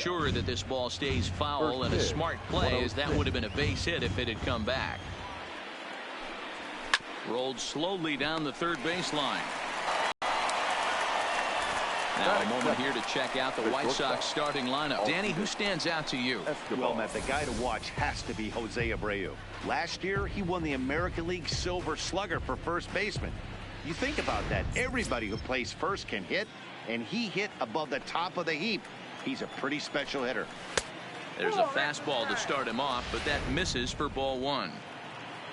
sure that this ball stays foul, and a smart play, as that would have been a base hit if it had come back. Rolled slowly down the third baseline. Now a moment here to check out the White Sox starting lineup. Danny, who stands out to you? Well, Matt, the guy to watch has to be Jose Abreu. Last year, he won the American League Silver Slugger for first baseman. You think about that. Everybody who plays first can hit, and he hit above the top of the heap. He's a pretty special hitter. There's a fastball to start him off, but that misses for ball one.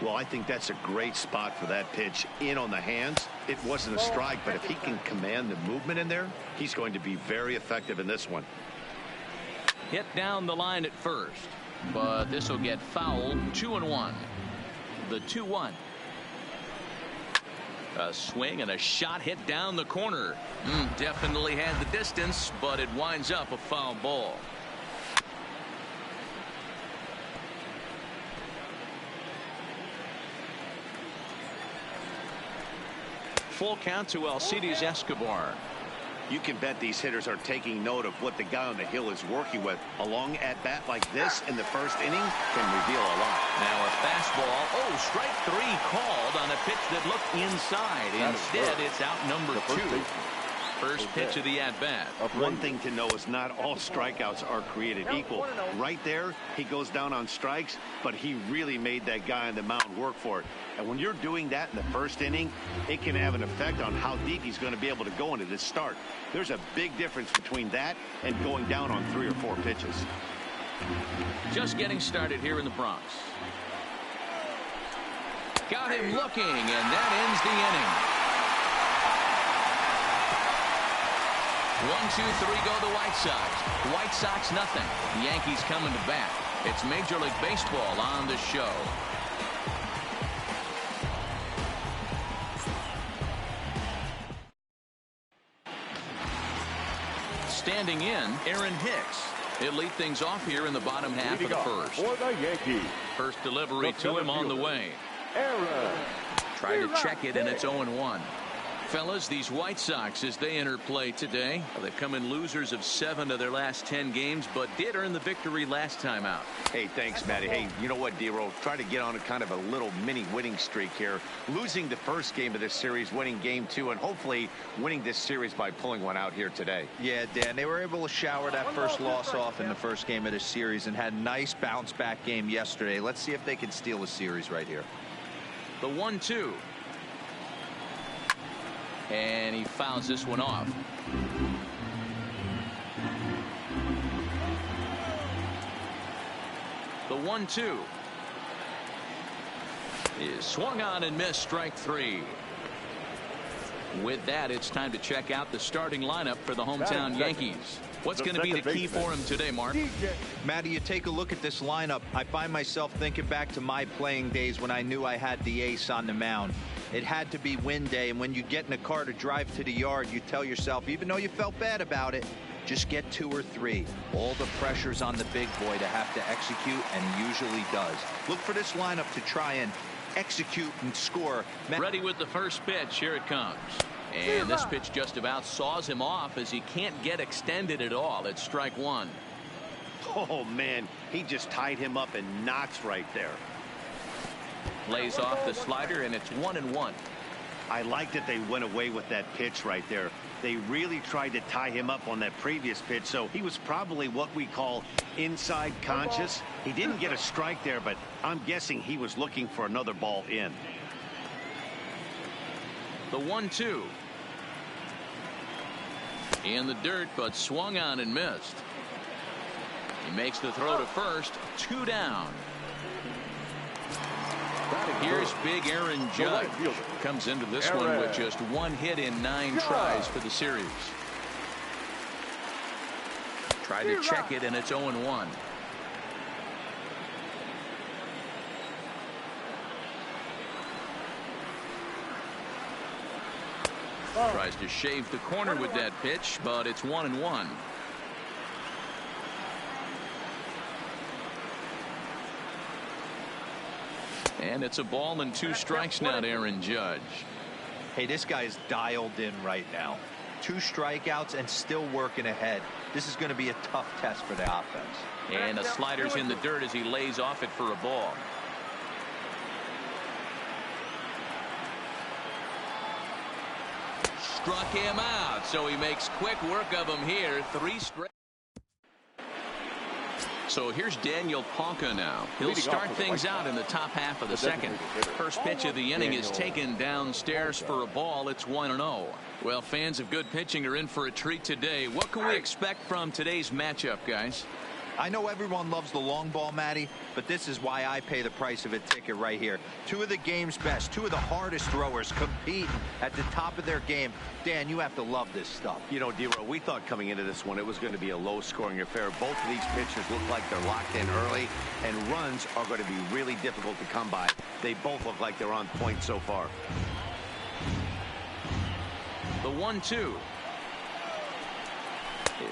Well, I think that's a great spot for that pitch. In on the hands. It wasn't a strike, but if he can command the movement in there, he's going to be very effective in this one. Hit down the line at first, but this will get fouled. 2-1. The 2-1. A swing and a shot hit down the corner. Definitely had the distance, but it winds up a foul ball. Full count to Alcides Escobar. You can bet these hitters are taking note of what the guy on the hill is working with. A long at-bat like this in the first inning can reveal a lot. Now a fastball. Oh, strike three called on a pitch that looked inside. Instead, it's out number two. First pitch of the at-bat. One thing to know is not all strikeouts are created equal. Right there, he goes down on strikes, but he really made that guy on the mound work for it. And when you're doing that in the first inning, it can have an effect on how deep he's going to be able to go into this start. There's a big difference between that and going down on 3 or 4 pitches. Just getting started here in the Bronx. Got him looking, and that ends the inning. 1-2-3 go the White Sox. White Sox nothing. The Yankees coming to bat. It's Major League Baseball on the show. Standing in, Aaron Hicks. He'll lead things off here in the bottom half of the first. For the Yankees. First delivery to him on the way. Aaron. Try to check it, and it's 0-1. Fellas, these White Sox, as they enter play today, they've come in losers of 7 of their last 10 games, but did earn the victory last time out. Hey, thanks, Matty. Hey, you know what, D-Roll? Try to get on a kind of a little mini winning streak here. Losing the first game of this series, winning game 2, and hopefully winning this series by pulling one out here today. Yeah, Dan, they were able to shower that first loss off in the first game of this series and had a nice bounce-back game yesterday. Let's see if they can steal a series right here. The 1-2. And he fouls this one off. The 1-2 is swung on and missed. Strike 3. With that, it's time to check out the starting lineup for the hometown Yankees. What's going to be the key for him today, Mark? Matty, you take a look at this lineup. I find myself thinking back to my playing days when I knew I had the ace on the mound. It had to be win day, and when you get in a car to drive to the yard, you tell yourself, even though you felt bad about it, just get 2 or 3. All the pressure's on the big boy to have to execute, and usually does. Look for this lineup to try and execute and score. Ready with the first pitch. Here it comes. And this pitch just about saws him off as he can't get extended at all. It's strike 1. Oh, man, he just tied him up in knots right there. Lays off the slider, and it's 1-1. I like that they went away with that pitch right there. They really tried to tie him up on that previous pitch, so he was probably what we call inside conscious. He didn't get a strike there, but I'm guessing he was looking for another ball in. The 1-2. In the dirt, but swung on and missed. He makes the throw to first. 2 down. Here's big Aaron Judge. Comes into this one with just 1 hit in 9 tries for the series. Tried to check it, and it's 0-1. Tries to shave the corner with that pitch, but it's 1-1. And it's a ball and 2 strikes now to Aaron Judge. Hey, this guy's dialed in right now. 2 strikeouts and still working ahead. This is going to be a tough test for the offense. And the slider's in the dirt as he lays off it for a ball. Struck him out, so he makes quick work of him here. 3 straight. So here's Daniel Ponca now. He'll start things out in the top half of the second. First pitch of the inning is taken downstairs for a ball. It's 1-0. Well, fans of good pitching are in for a treat today. What can we expect from today's matchup, guys? I know everyone loves the long ball, Matty, but this is why I pay the price of a ticket right here. 2 of the game's best, 2 of the hardest throwers competing at the top of their game. Dan, you have to love this stuff. You know, D-Row, we thought coming into this one it was going to be a low-scoring affair. Both of these pitchers look like they're locked in early, and runs are going to be really difficult to come by. They both look like they're on point so far. The 1-2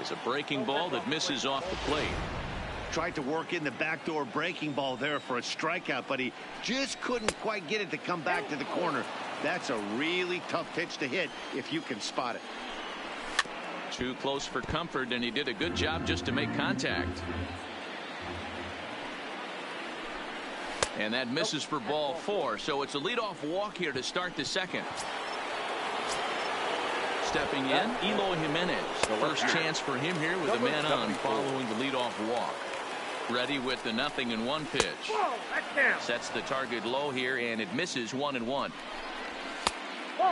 is a breaking ball that misses off the plate. Tried to work in the backdoor breaking ball there for a strikeout, but he just couldn't quite get it to come back to the corner. That's a really tough pitch to hit if you can spot it. Too close for comfort, and he did a good job just to make contact. And that misses for ball 4, so it's a leadoff walk here to start the second. Stepping in, Eloy Jimenez. First chance for him here with a man on following the leadoff walk. Ready with the 0-1 pitch. Sets the target low here, and it misses 1-1.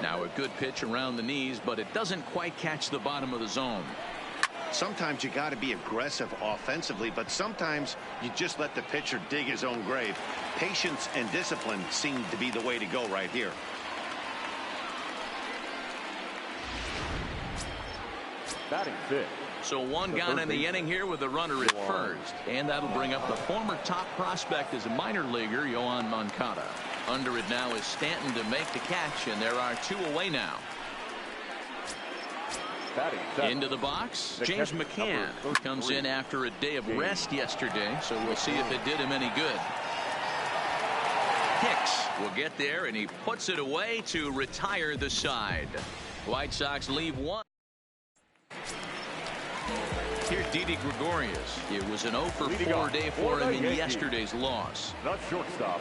Now a good pitch around the knees, but it doesn't quite catch the bottom of the zone. Sometimes you got to be aggressive offensively, but sometimes you just let the pitcher dig his own grave. Patience and discipline seem to be the way to go right here. Batting fifth. So 1 gone in the inning here with a runner at first. And that'll bring up the former top prospect as a minor leaguer, Yoán Moncada. Under it now is Stanton to make the catch, and there are 2 away now. Into the box, James McCann comes in after a day of rest yesterday, so we'll see if it did him any good. Hicks will get there, and he puts it away to retire the side. White Sox leave 1. Here's Didi Gregorius. It was an 0-for-4 day for him in yesterday's loss.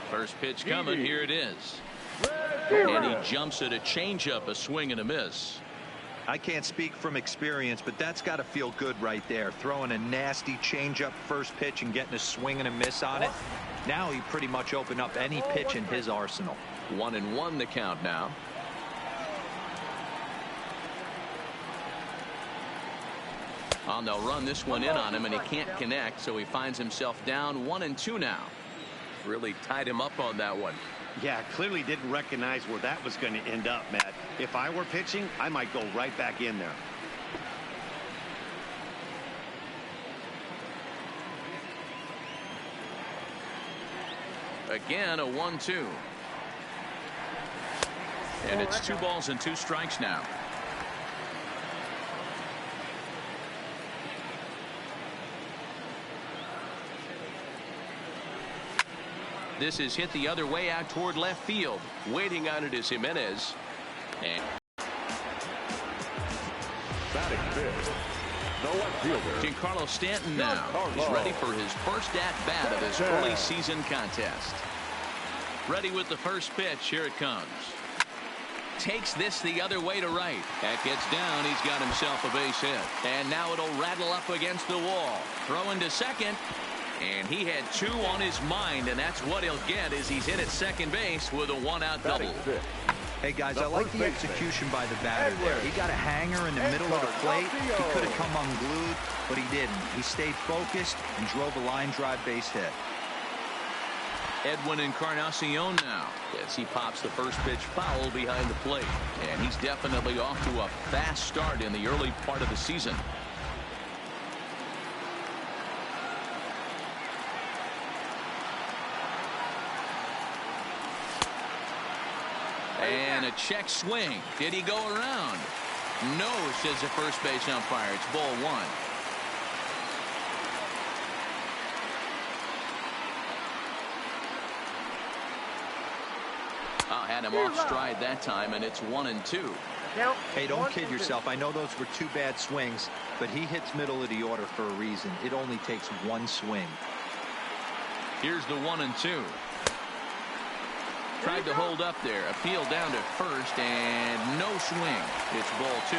First pitch coming. Here it is. And he jumps at a changeup, a swing and a miss. I can't speak from experience, but that's got to feel good right there. Throwing a nasty changeup first pitch and getting a swing and a miss on it. Now he pretty much opened up any pitch in his arsenal. 1-1 the count now. And they'll run this one in on him, and he can't connect, so he finds himself down 1-2 now. Really tied him up on that one. Yeah, clearly didn't recognize where that was going to end up, Matt. If I were pitching, I might go right back in there. Again, a 1-2. And it's 2 balls and 2 strikes now. This is hit the other way out toward left field. Waiting on it is Jimenez. And Batting fifth. The left fielder. Giancarlo Stanton now. He's ready for his first at-bat of this early season contest. Ready with the first pitch. Here it comes. Takes this the other way to right. That gets down. He's got himself a base hit. And now it'll rattle up against the wall. Throwing to second. And he had 2 on his mind, and that's what he'll get as he's in at second base with a 1-out double. Hey, guys, I like the execution by the batter there. He got a hanger in the middle of the plate. He could have come unglued, but he didn't. He stayed focused and drove a line drive base hit. Edwin Encarnacion now as he pops the first pitch foul behind the plate. And he's definitely off to a fast start in the early part of the season. And a check swing. Did he go around? No, says the first base umpire. It's ball 1. Had him off stride that time, and it's 1-2. Hey, don't kid yourself. I know those were two bad swings, but he hits middle of the order for a reason. It only takes one swing. Here's the 1-2. Tried to hold up there. Appeal down to first, and no swing. It's ball 2.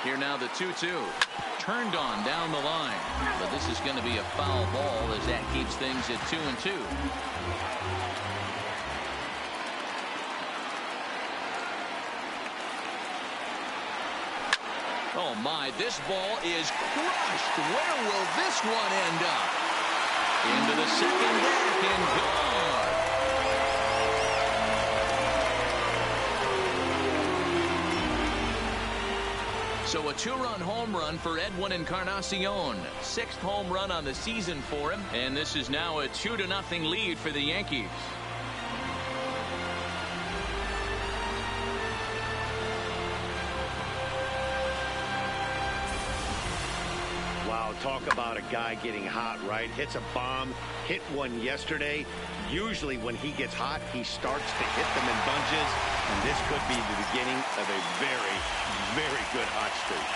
Here now the 2-2. Turned on down the line. But this is going to be a foul ball as that keeps things at 2-2. Oh my, this ball is crushed. Where will this one end up? Into the second deck and gone. So a 2-run home run for Edwin Encarnacion. 6th home run on the season for him. And this is now a 2-0 lead for the Yankees. Wow, talk about a guy getting hot, right? Hits a bomb, hit one yesterday. Usually when he gets hot, he starts to hit them in bunches, and this could be the beginning of a very, very good hot streak.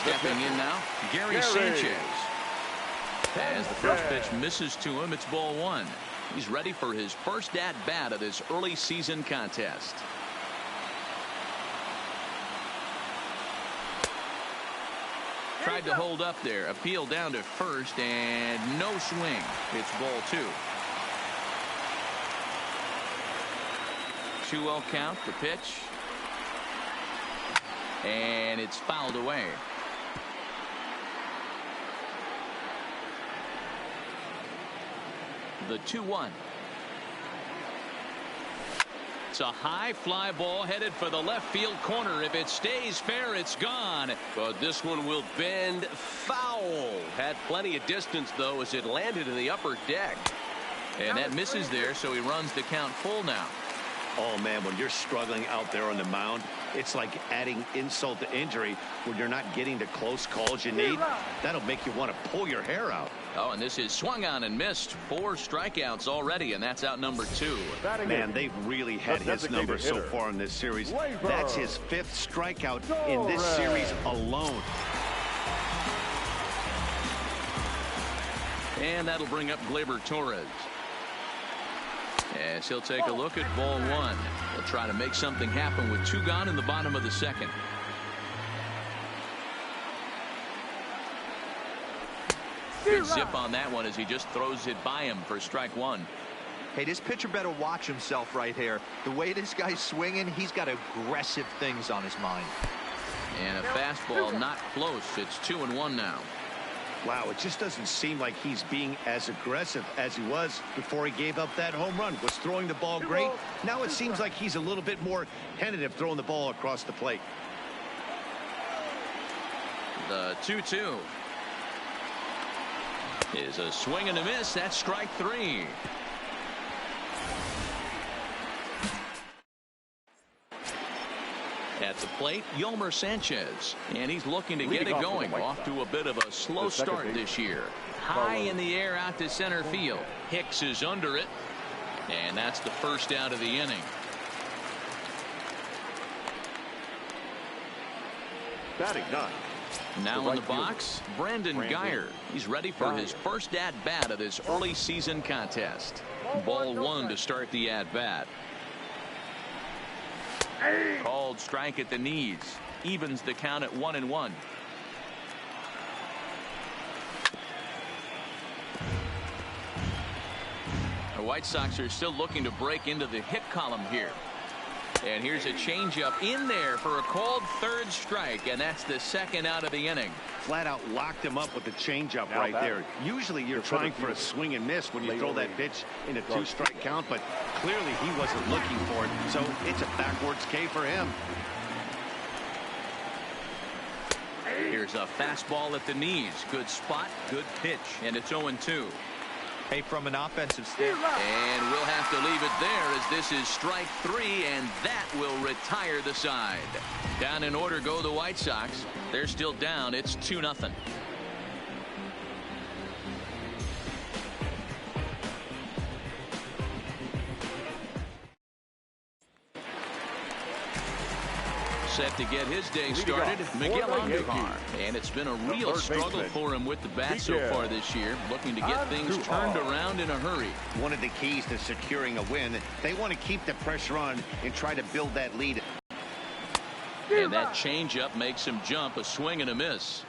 Stepping in now, Gary Sanchez. As the first pitch misses to him, it's ball 1. He's ready for his first at-bat of this early season contest. Tried to hold up there. Appeal down to first, and no swing. It's ball 2. 2-0 count, the pitch. And it's fouled away. The 2-1. It's a high fly ball headed for the left field corner. If it stays fair, it's gone. But this one will bend foul. Had plenty of distance, though, as it landed in the upper deck. And that misses there, so he runs the count full now. Oh, man, when you're struggling out there on the mound, it's like adding insult to injury when you're not getting the close calls you need. That'll make you want to pull your hair out. Oh, and this is swung on and missed. 4 strikeouts already, and that's out number 2. Man, they've really had his number so far in this series. That's his 5th strikeout in this series alone. And that'll bring up Gleyber Torres. As he'll take a look at ball 1. He'll try to make something happen with 2 gone in the bottom of the second. Good zip on that one as he just throws it by him for strike 1. Hey, this pitcher better watch himself right here. The way this guy's swinging, he's got aggressive things on his mind. And a fastball not close. It's 2-1 now. Wow, it just doesn't seem like he's being as aggressive as he was before he gave up that home run. Was throwing the ball great. Now it seems like he's a little bit more tentative throwing the ball across the plate. The 2-2 is a swing and a miss. That's strike 3. At the plate, Yolmer Sanchez, and he's looking to get it going. Off to a bit of a slow start this year. High in the air out to center field. Hicks is under it, and that's the first out of the inning. Batting 9. Now in the box, Brandon Guyer. He's ready for his first at-bat of this early season contest. Ball 1 to start the at-bat. Called strike at the knees. Evens the count at 1-1. The White Sox are still looking to break into the hit column here. And here's a changeup in there for a called 3rd strike, and that's the 2nd out of the inning. Flat out locked him up with the changeup right there. Usually you're trying for a swing and miss when you throw that pitch in a 2-strike count, but clearly he wasn't looking for it, so it's a backwards K for him. Here's a fastball at the knees. Good spot, good pitch, and it's 0-2. Hey, from an offensive standpoint. And we'll have to leave it there as this is strike 3, and that will retire the side. Down in order go the White Sox. They're still down. It's 2-0. set to get his day started, Miguel Andujar. And it's been a real struggle for him with the bat so far this year, looking to get things turned around in a hurry. One of the keys to securing a win, they want to keep the pressure on and try to build that lead. And that changeup makes him jump, a swing and a miss.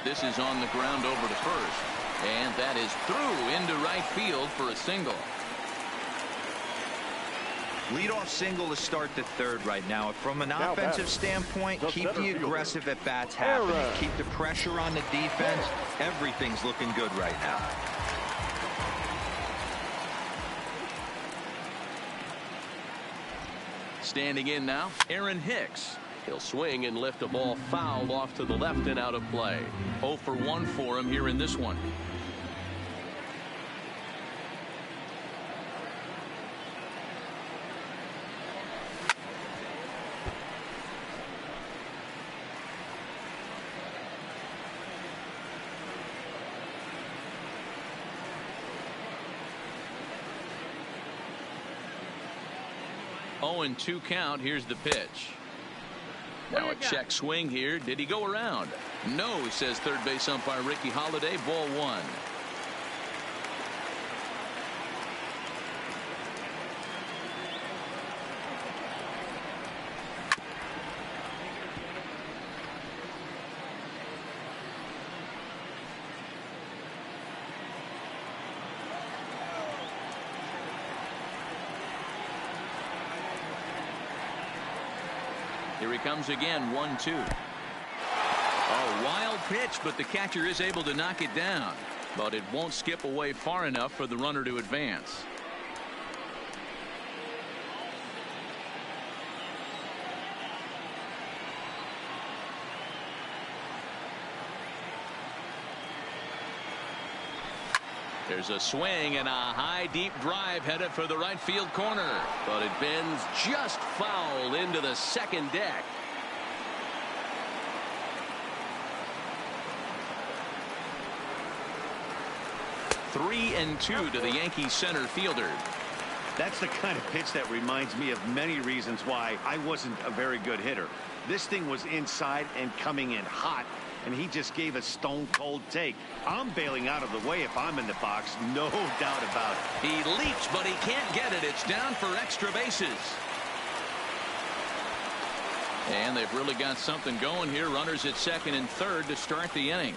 This is on the ground over to first. And that is through into right field for a single. Leadoff single to start the third right now. From an offensive standpoint, keep the aggressive at bats happening. Keep the pressure on the defense. Everything's looking good right now. Standing in now, Aaron Hicks. He'll swing and lift a ball foul off to the left and out of play. 0 for 1 for him here in this one. Oh, and 2 count. Here's the pitch. Now a check swing here. Did he go around? No, says third base umpire Ricky Holiday. Ball 1. Here he comes again, 1-2. A wild pitch, but the catcher is able to knock it down. But it won't skip away far enough for the runner to advance. There's a swing and a high deep drive headed for the right field corner, but it bends just foul into the second deck. Three and 2 to the Yankees center fielder. That's the kind of pitch that reminds me of many reasons why I wasn't a very good hitter. This thing was inside and coming in hot, and he just gave a stone-cold take. I'm bailing out of the way if I'm in the box, no doubt about it. He leaps, but he can't get it. It's down for extra bases. And they've really got something going here. Runners at second and third to start the inning.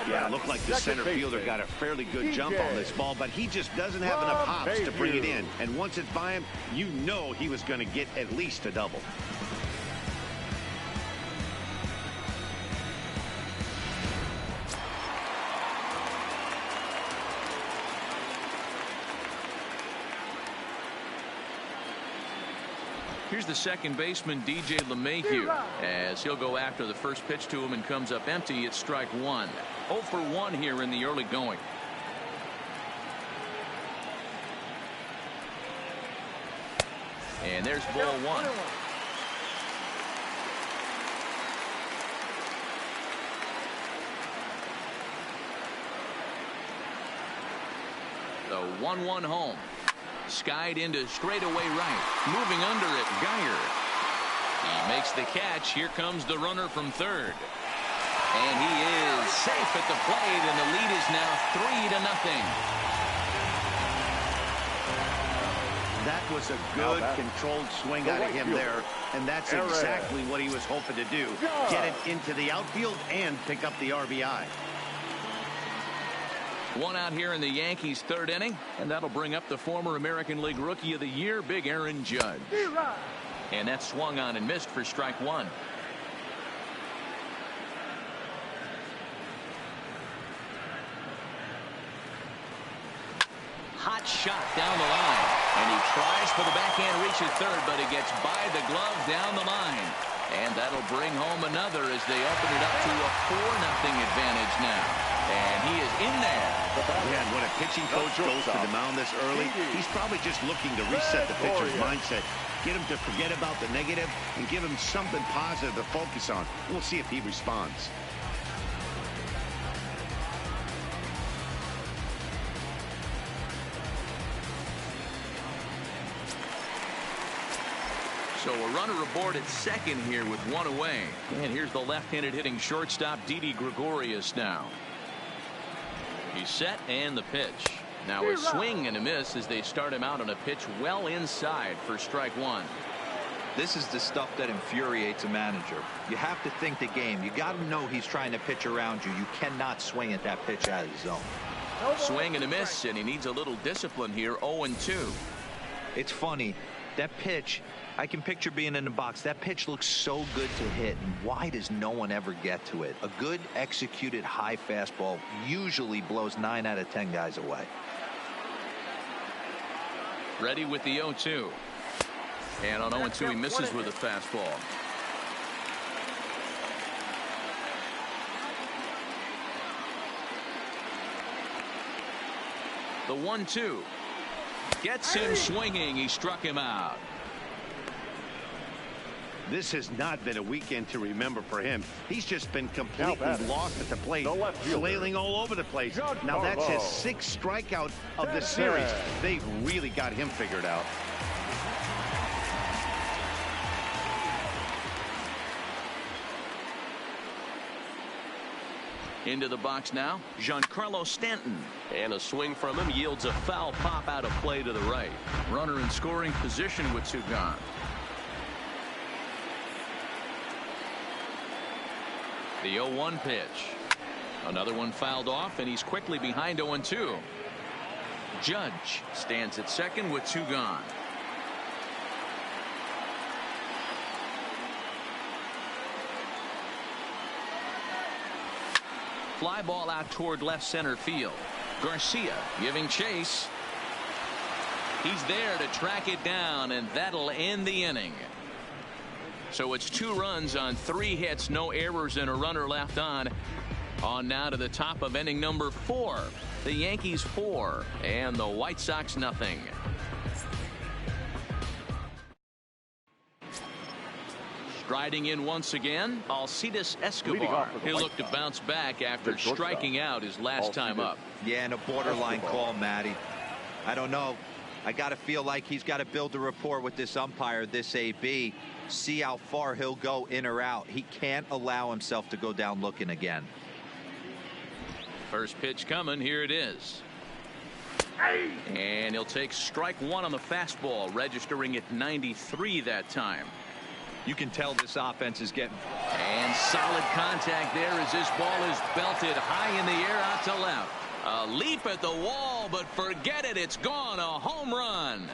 Yeah, it looked like the center fielder got a fairly good jump on this ball, but he just doesn't have enough hops to bring it in. And once it's by him, you know he was going to get at least a double. Here's the second baseman, DJ LeMahieu, as he'll go after the first pitch to him and comes up empty. It's strike 1. 0 for 1 here in the early going. And there's ball 1. The 1-1 home. Skied into straightaway right. Moving under it, Geyer. He makes the catch. Here comes the runner from third. And he is safe at the plate, and the lead is now 3-0. That was a good, controlled swing out of him there, and that's exactly what he was hoping to do. Get it into the outfield and pick up the RBI. One out here in the Yankees' third inning, and that'll bring up the former American League Rookie of the Year, Big Aaron Judge. And that swung on and missed for strike 1. Hot shot down the line, and he tries for the backhand reach at third, but it gets by the glove down the line. And that'll bring home another as they open it up to a 4-0 advantage now. And he is in there. Yeah, and when a pitching coach goes to the mound this early, he's probably just looking to reset the pitcher's mindset, get him to forget about the negative, and give him something positive to focus on. We'll see if he responds. So a runner aboard at second here with one away. And here's the left-handed hitting shortstop Didi Gregorius now. He's set and the pitch. Now a swing and a miss as they start him out on a pitch well inside for strike one. This is the stuff that infuriates a manager. You have to think the game. You got to know he's trying to pitch around you. You cannot swing at that pitch out of the zone. Swing and a miss, and he needs a little discipline here. 0-2. It's funny. That pitch, I can picture being in the box. That pitch looks so good to hit, and why does no one ever get to it? A good executed high fastball usually blows 9 out of 10 guys away. Ready with the 0-2. And on 0-2 he misses with a fastball. The 1-2 gets him swinging. He struck him out. This has not been a weekend to remember for him. He's just been completely lost at the plate, flailing all over the place. Now that's his 6th strikeout of the series. They've really got him figured out. Into the box now, Giancarlo Stanton. And a swing from him yields a foul pop out of play to the right. Runner in scoring position with 2 gone. The 0-1 pitch. Another one fouled off, and he's quickly behind 0-2. Judge stands at second with 2 gone. Fly ball out toward left center field. Garcia giving chase. He's there to track it down, and that'll end the inning. So it's 2 runs on 3 hits, no errors, and a runner left on. On now to the top of inning number 4. The Yankees 4 and the White Sox nothing. Striding in once again, Alcides Escobar. He'll look to bounce back after striking out his last time up. Yeah, and a borderline call, Matty. I don't know. I got to feel like he's got to build a rapport with this umpire, this AB. See how far he'll go in or out. He can't allow himself to go down looking again. First pitch coming. Here it is. And he'll take strike 1 on the fastball, registering at 93 that time. You can tell this offense is getting. And solid contact there as this ball is belted high in the air out to left. A leap at the wall, but forget it. It's gone. A home run.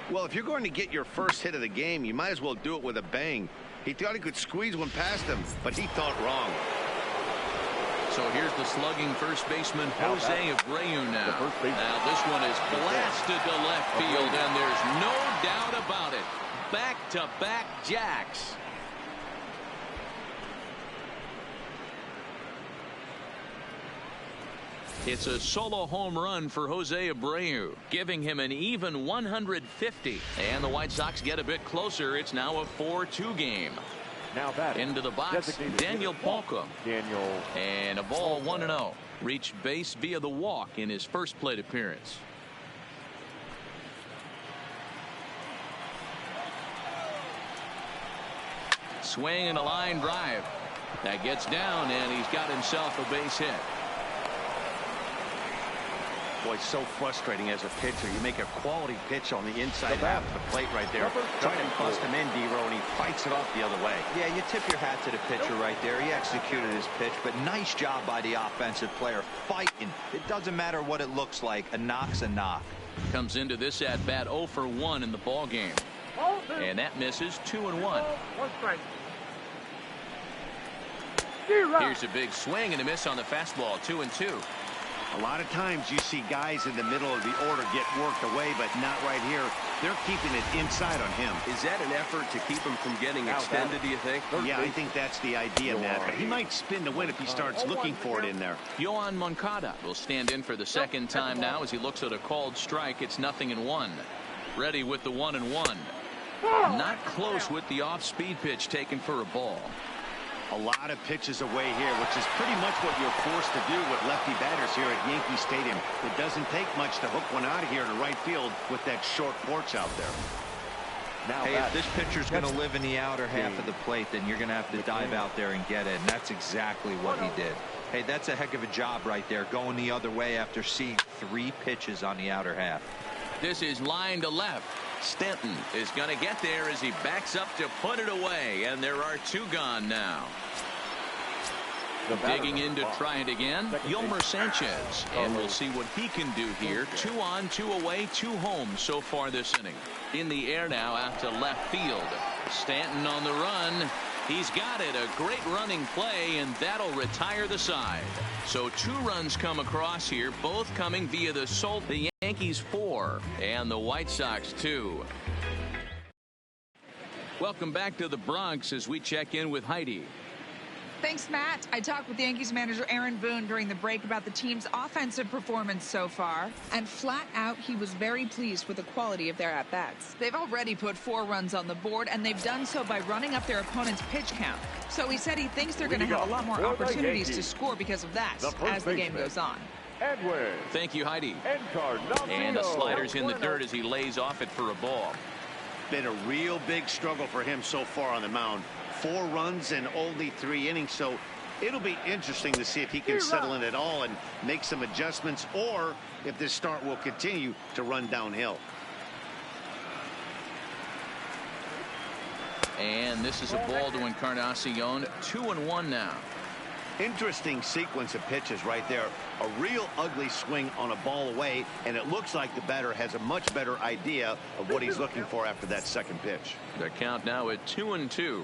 Well, if you're going to get your first hit of the game, you might as well do it with a bang. He thought he could squeeze one past him, but he thought wrong. So here's the slugging first baseman Jose Abreu now. Now this one is blasted to left field, and there's no doubt about it. Back-to-back jacks. It's a solo home run for Jose Abreu, giving him an even 150. And the White Sox get a bit closer. It's now a 4-2 game. Now batting. Into the box, Daniel Palka. And a ball 1-0. Reached base via the walk in his first plate appearance. Swing and a line drive. That gets down, and he's got himself a base hit. Boy, it's so frustrating as a pitcher. You make a quality pitch on the inside half of the plate right there. Try to bust him in, D-Row, and he fights it off the other way. Yeah, you tip your hat to the pitcher right there. He executed his pitch, but nice job by the offensive player fighting. It doesn't matter what it looks like. A knock's a knock. Comes into this at bat 0 for 1 in the ball game. And that misses. 2-1. Here's a big swing and a miss on the fastball. 2-2. A lot of times you see guys in the middle of the order get worked away, but not right here. They're keeping it inside on him. Is that an effort to keep him from getting extended, do you think? Yeah, I think that's the idea, Matt. But he might spin to win if he starts looking for it in there. Yohan Moncada will stand in for the second time now as he looks at a called strike. It's 0-1. Ready with the 1-1. Not close with the off-speed pitch taken for a ball. A lot of pitches away here, which is pretty much what you're forced to do with lefty batters here at Yankee Stadium. It doesn't take much to hook one out of here to right field with that short porch out there. Now hey, if this pitcher's going to live in the outer half of the plate, then you're going to have to dive out there and get it, and that's exactly what he did. Hey, that's a heck of a job right there, going the other way after seeing 3 pitches on the outer half. This is line to left. Stanton is going to get there as he backs up to put it away, and there are 2 gone now. Digging in to try it again, Yolmer Sanchez, and we'll see what he can do here. 2 on, 2 away, 2 home so far this inning. In the air now out to left field. Stanton on the run. He's got it. A great running play, and that'll retire the side. So 2 runs come across here, both coming via the sole. The Yankees 4 and the White Sox 2. Welcome back to the Bronx as we check in with Heidi. Thanks, Matt. I talked with Yankees manager Aaron Boone during the break about the team's offensive performance so far, and flat out he was very pleased with the quality of their at-bats. They've already put 4 runs on the board, and they've done so by running up their opponent's pitch count. So he said he thinks they're going to have a lot more opportunities to score because of that as the game goes on. Thank you, Heidi. And the slider's in the dirt as he lays off it for a ball. Been a real big struggle for him so far on the mound. 4 runs in only 3 innings, so it'll be interesting to see if he can settle in at all and make some adjustments, or if this start will continue to run downhill. And this is a ball to Encarnacion. 2-1 now. Interesting sequence of pitches right there. A real ugly swing on a ball away, and it looks like the batter has a much better idea of what he's looking for after that second pitch. The count now at 2-2.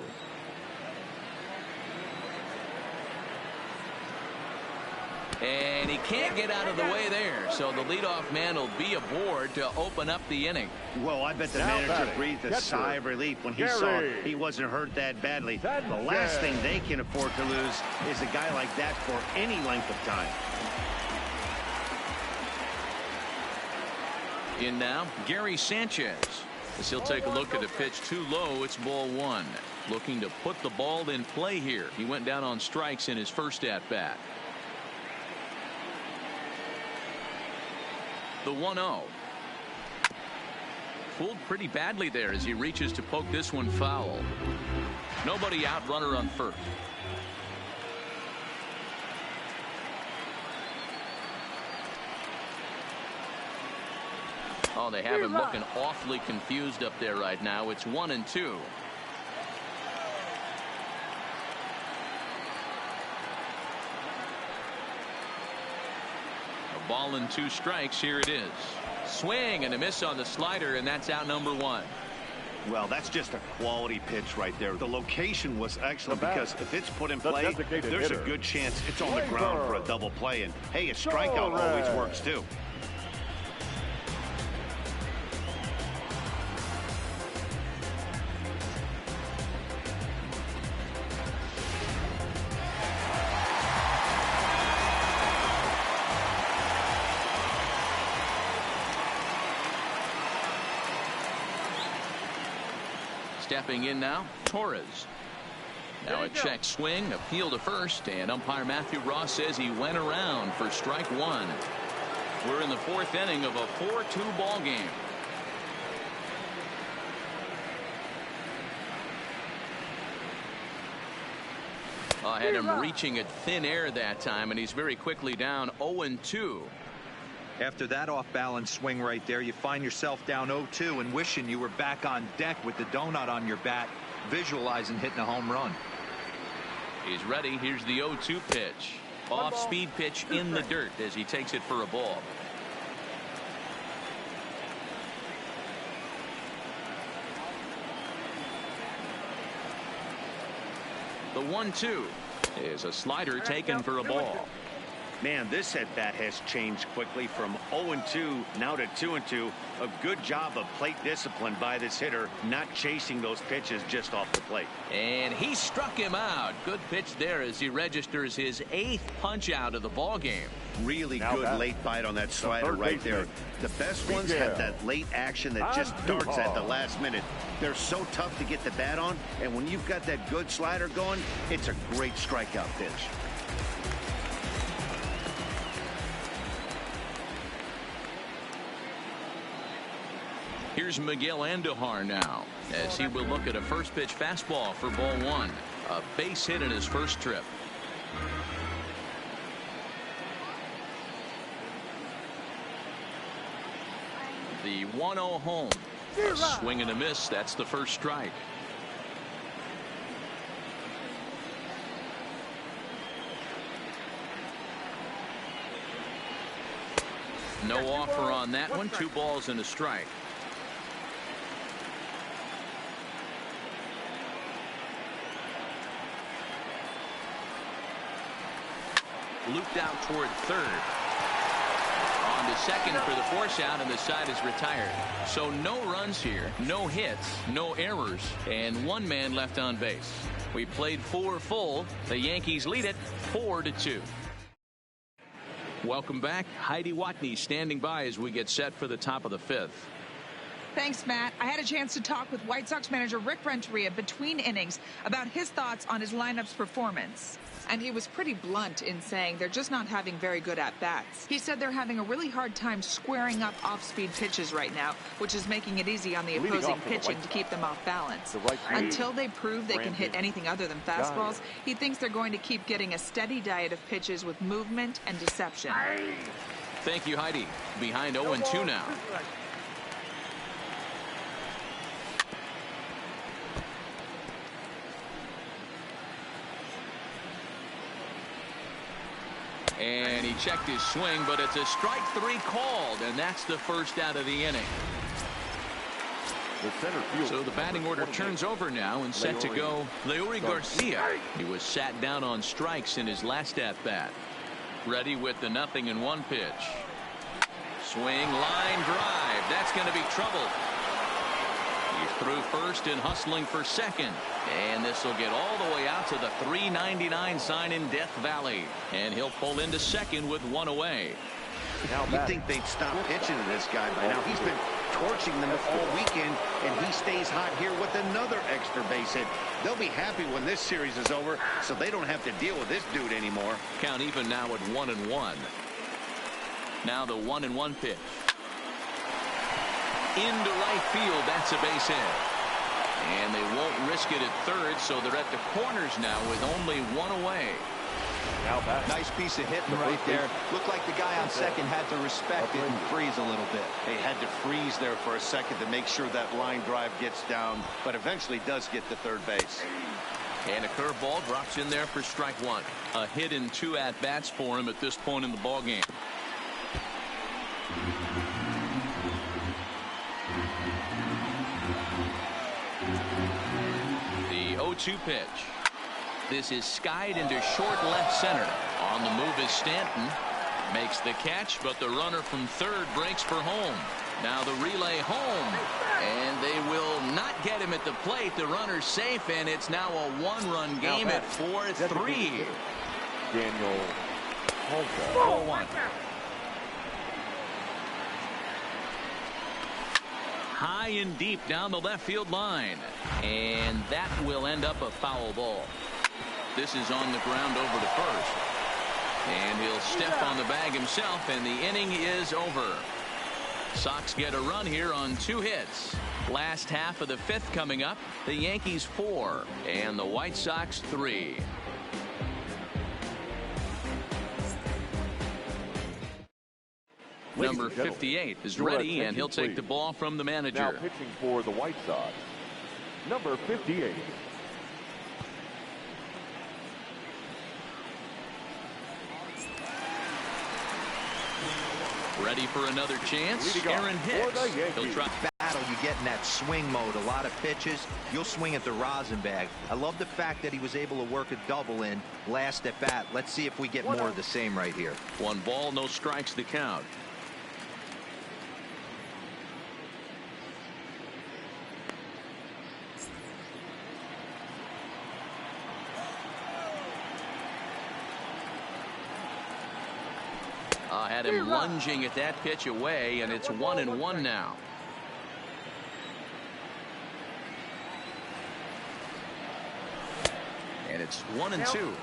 And he can't get out of the way there, so the leadoff man will be aboard to open up the inning. Well, I bet the manager breathed a sigh of relief when he saw he wasn't hurt that badly. The last thing they can afford to lose is a guy like that for any length of time. In now, Gary Sanchez. As he'll take a look at the pitch too low, it's ball 1. Looking to put the ball in play here. He went down on strikes in his first at-bat. The 1-0. Fooled pretty badly there as he reaches to poke this one foul. Nobody out, runner on first. Oh, they have him looking awfully confused up there right now. It's 1-2. Ball and 2 strikes. Here it is. Swing and a miss on the slider, and that's out number 1. Well, that's just a quality pitch right there. The location was excellent because if it's put in play, there's a good chance it's on the ground for a double play. And hey, a strikeout always works too. Stepping in now, Torres. Now a check swing, appeal to first, and umpire Matthew Ross says he went around for strike 1. We're in the 4th inning of a 4-2 ball game. I had him reaching at thin air that time, and he's very quickly down 0-2. After that off-balance swing right there, you find yourself down 0-2 and wishing you were back on deck with the donut on your bat, visualizing hitting a home run. He's ready. Here's the 0-2 pitch. Off-speed pitch in the dirt as he takes it for a ball. The 1-2 is a slider taken for a ball. Man, this at-bat has changed quickly from 0-2 now to 2-2. A good job of plate discipline by this hitter, not chasing those pitches just off the plate. And he struck him out. Good pitch there as he registers his 8th punch out of the ball game. Really good late bite on that slider right there. The best ones have that late action that just darts at the last minute. They're so tough to get the bat on, and when you've got that good slider going, it's a great strikeout pitch. Here's Miguel Andujar now as he will look at a first pitch fastball for ball 1. A base hit in his first trip. The 1-0 home. A swing and a miss. That's the first strike. No offer on that one. 2 balls and a strike. Looped out toward third. On to second for the force out, and the side is retired. So no runs here, no hits, no errors, and 1 man left on base. We played 4 full. The Yankees lead it 4-2. Welcome back. Heidi Watney standing by as we get set for the top of the 5th. Thanks, Matt. I had a chance to talk with White Sox manager Rick Renteria between innings about his thoughts on his lineup's performance. And he was pretty blunt in saying they're just not having very good at-bats. He said they're having a really hard time squaring up off-speed pitches right now, which is making it easy on the opposing pitching to keep them off balance. Until they prove they can hit anything other than fastballs, he thinks they're going to keep getting a steady diet of pitches with movement and deception. Thank you, Heidi. Behind 0-2 now. And he checked his swing, but it's a strike 3 called, and that's the first out of the inning. So the batting order turns over now and set to go Leury Garcia. He was sat down on strikes in his last at-bat. Ready with the 0-1 pitch. Swing, line drive. That's going to be trouble. He's through first and hustling for second. And this will get all the way out to the 399 sign in Death Valley. And he'll pull into second with 1 away. You'd think they'd stop pitching to this guy by now. He's been torching them all weekend, and he stays hot here with another extra base hit. They'll be happy when this series is over, so they don't have to deal with this dude anymore. Count even now at 1-1. Now the 1-1 pitch. Into right field. That's a base hit. And they won't risk it at third, so they're at the corners now with only 1 away. Nice piece of hitting right there. Looked like the guy on second had to respect it and freeze a little bit. They had to freeze there for a second to make sure that line drive gets down, but eventually does get to third base. And a curveball drops in there for strike 1. A hit in 2 at-bats for him at this point in the ball game. The 0-2 pitch. This is skied into short left center. On the move is Stanton. Makes the catch, but the runner from third breaks for home. Now the relay home. And they will not get him at the plate. The runner's safe, and it's now a 1-run game at 4-3. Daniel 4-1. High and deep down the left field line. And that will end up a foul ball. This is on the ground over to first. And he'll step on the bag himself, and the inning is over. Sox get a run here on 2 hits. Last half of the 5th coming up. The Yankees 4 and the White Sox 3. Number 58 is ready, and he'll take the ball from the manager. Now pitching for the White Sox, number 58. Ready for another chance. Aaron Hicks. He'll try. battle, you get in that swing mode. A lot of pitches, you'll swing at the rosin bag. I love the fact that he was able to work a double in last at bat. Let's see if we get more of the same right here. 1 ball, no strikes to count. Had him lunging at that pitch away, and it's 1-1 now. And it's 1-2.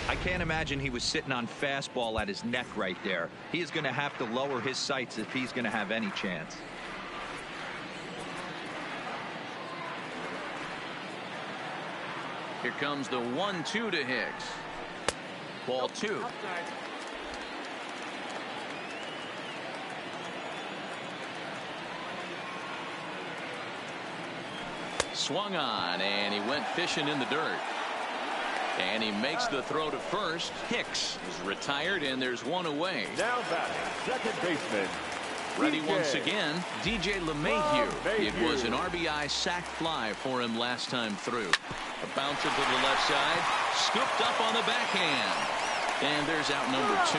I can't imagine he was sitting on fastball at his neck right there. He is going to have to lower his sights if he's going to have any chance. Here comes the 1-2 to Hicks. Ball 2. Swung on, and he went fishing in the dirt. And he makes the throw to first. Hicks is retired, and there's one away. Now batting, second baseman. Ready once again, DJ LeMahieu. It was an RBI sac fly for him last time through. A bouncer to the left side, scooped up on the backhand. And there's out number 2.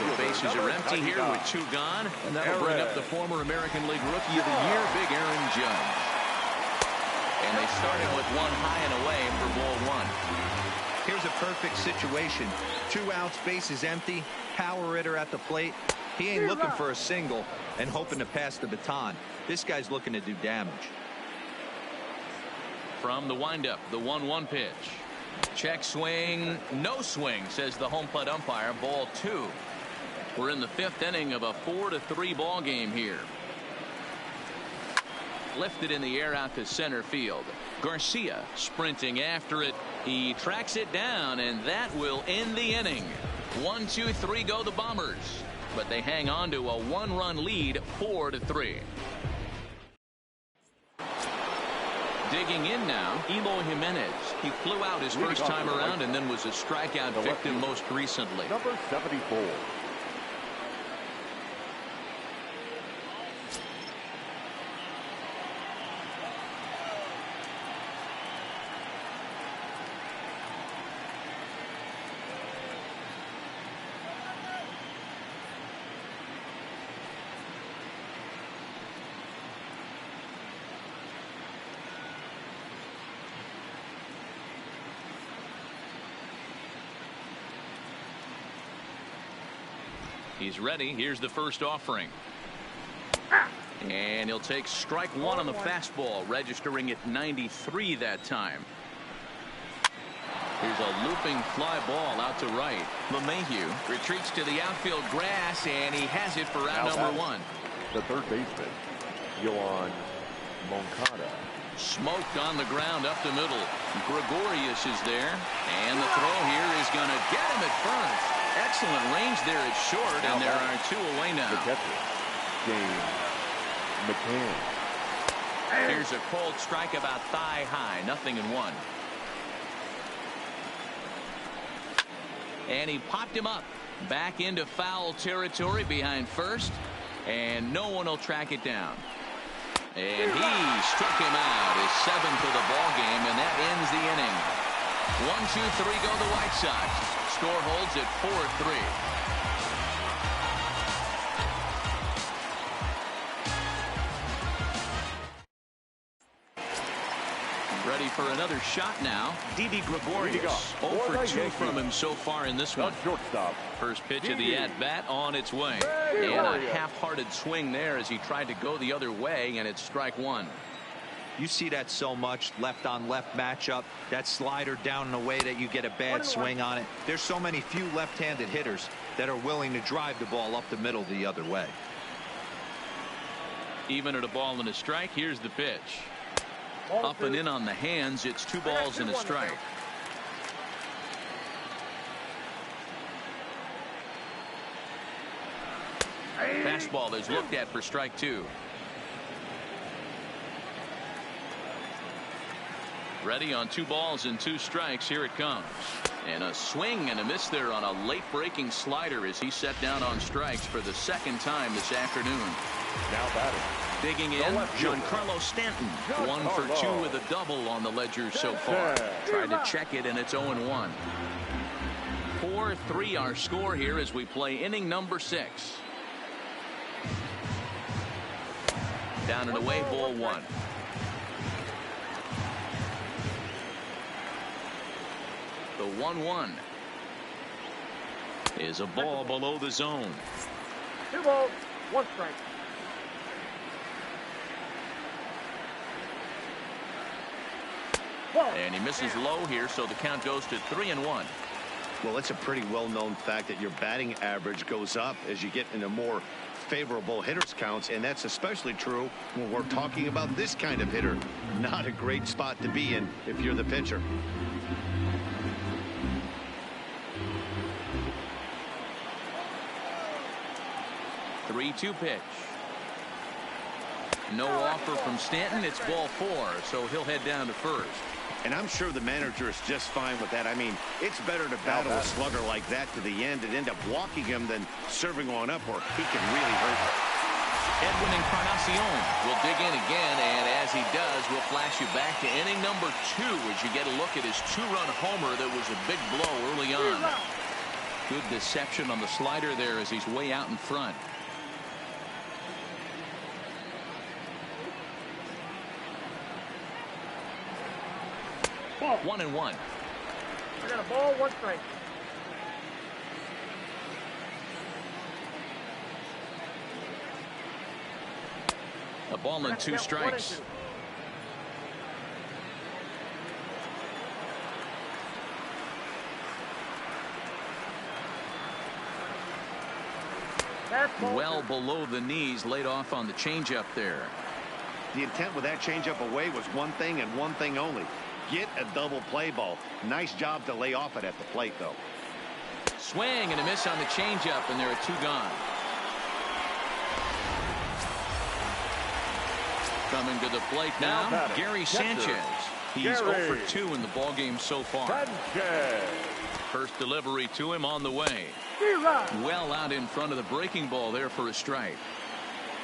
The bases are empty here with 2 gone, and that'll bring up the former American League Rookie of the Year, Big Aaron Judge. And they started with 1 high and away for ball 1. Here's a perfect situation. 2 outs, bases empty, power hitter at the plate. He ain't looking for a single and hoping to pass the baton. This guy's looking to do damage. From the windup, the 1-1 pitch. Check swing, no swing, says the home plate umpire. Ball 2. We're in the 5th inning of a 4-3 ball game here. Lifted in the air out to center field. Garcia sprinting after it. He tracks it down, and that will end the inning. 1-2-3 go the Bombers, but they hang on to a 1-run lead, 4-3. Digging in now, Eloy Jimenez. He flew out his first time around and then was a strikeout victim most recently. Number 74. He's ready. Here's the first offering. And he'll take strike 1 on the fastball, registering at 93 that time. Here's a looping fly ball out to right. LeMahieu retreats to the outfield grass, and he has it for out number 1. The third baseman, Yohan Moncada. Smoked on the ground up the middle. Gregorius is there, and the throw here is going to get him at first. Excellent range there at short, and there are 2 away now. The catcher, James McCann. Here's a cold strike about thigh high, 0-1. And he popped him up back into foul territory behind first, and no one will track it down. And he struck him out, his 7th of the ball game, and that ends the inning. 1-2-3 go the White Sox. Score holds at 4-3. Ready for another shot now. Didi Gregorius. 0 for 2 from him so far in this one. Shortstop. First pitch of the at-bat on its way. And a half-hearted swing there as he tried to go the other way, and it's strike 1. You see that so much, left-on-left matchup. That slider down in a way that you get a bad swing on it. There's so many few left-handed hitters that are willing to drive the ball up the middle the other way. Even at a ball and a strike, here's the pitch. Up and in on the hands. It's 2 balls and a strike. Fastball is looked at for strike 2. Ready on 2 balls and 2 strikes. Here it comes. And a swing and a miss there on a late breaking slider as he set down on strikes for the 2nd time this afternoon. Now batting. Digging in, Giancarlo Stanton. 1 for 2 with a double on the ledger so far. Tried to check it, and it's 0-1. 4-3 our score here as we play inning number 6. Down and away, ball 1. The 1-1 is a ball below the zone. 2 balls, 1 strike. And he misses low here, so the count goes to 3-1. Well, it's a pretty well-known fact that your batting average goes up as you get into more favorable hitters counts, and that's especially true when we're talking about this kind of hitter. Not a great spot to be in if you're the pitcher. The 3-2 pitch. No offer from Stanton. It's ball 4, so he'll head down to first. And I'm sure the manager is just fine with that. I mean, it's better to battle a slugger like that to the end and end up walking him than serving on up where he can really hurt you. Edwin Encarnacion will dig in again, and as he does, we'll flash you back to inning number 2 as you get a look at his 2-run homer that was a big blow early on. Good deception on the slider there as he's way out in front. Ball. 1-1. I got a ball, 1 strike. A ball and 2 strikes. Well below the knees, laid off on the changeup there. The intent with that changeup away was one thing and one thing only. Get a double play ball. Nice job to lay off it at the plate, though. Swing and a miss on the changeup, and there are 2 gone. Coming to the plate now, Gary Sanchez. He's 0 for 2 in the ballgame so far. First delivery to him on the way. Well out in front of the breaking ball there for a strike.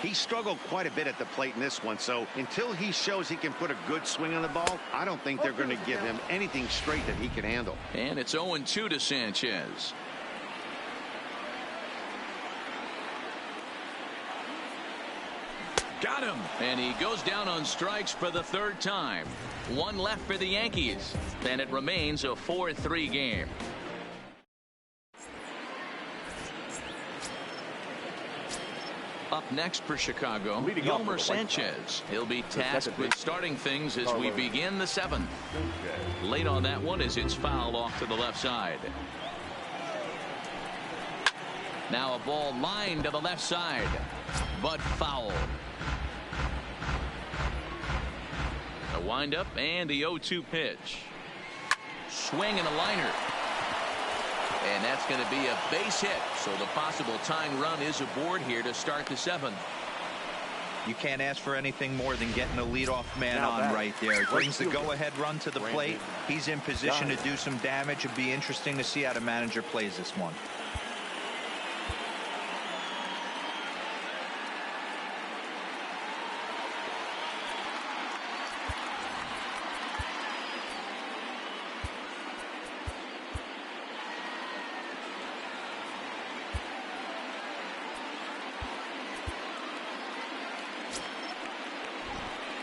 He struggled quite a bit at the plate in this one, so until he shows he can put a good swing on the ball, I don't think they're going to give him anything straight that he can handle. And it's 0-2 to Sanchez. Got him. And he goes down on strikes for the 3rd time. 1 left for the Yankees. And it remains a 4-3 game. Up next for Chicago, Yolmer Sanchez. He'll be tasked with starting things as we begin the 7th. Late on that one as it's fouled off to the left side. Now a ball lined to the left side, but foul. A windup and the 0-2 pitch. Swing and a liner. And that's going to be a base hit. So the possible tying run is aboard here to start the 7th. You can't ask for anything more than getting a leadoff man on right there. Brings the go-ahead run to the plate. He's in position to do some damage. It'd be interesting to see how the manager plays this one.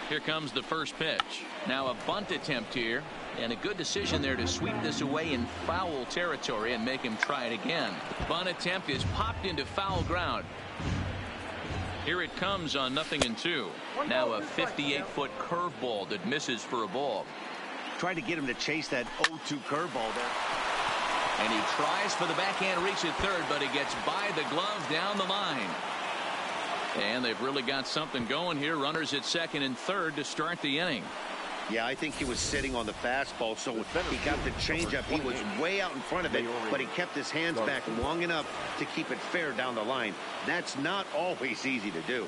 Here comes the first pitch. Now a bunt attempt here, and a good decision there to sweep this away in foul territory and make him try it again. Bunt attempt is popped into foul ground. Here it comes on 0-2. Now a 58-foot curveball that misses for a ball. Tried to get him to chase that 0-2 curveball there. And he tries for the backhand reach at third, but he gets by the glove down the line. And they've really got something going here. Runners at 2nd and 3rd to start the inning. Yeah, I think he was sitting on the fastball, so he got the changeup. He was way out in front of it, but he kept his hands back long enough to keep it fair down the line. That's not always easy to do.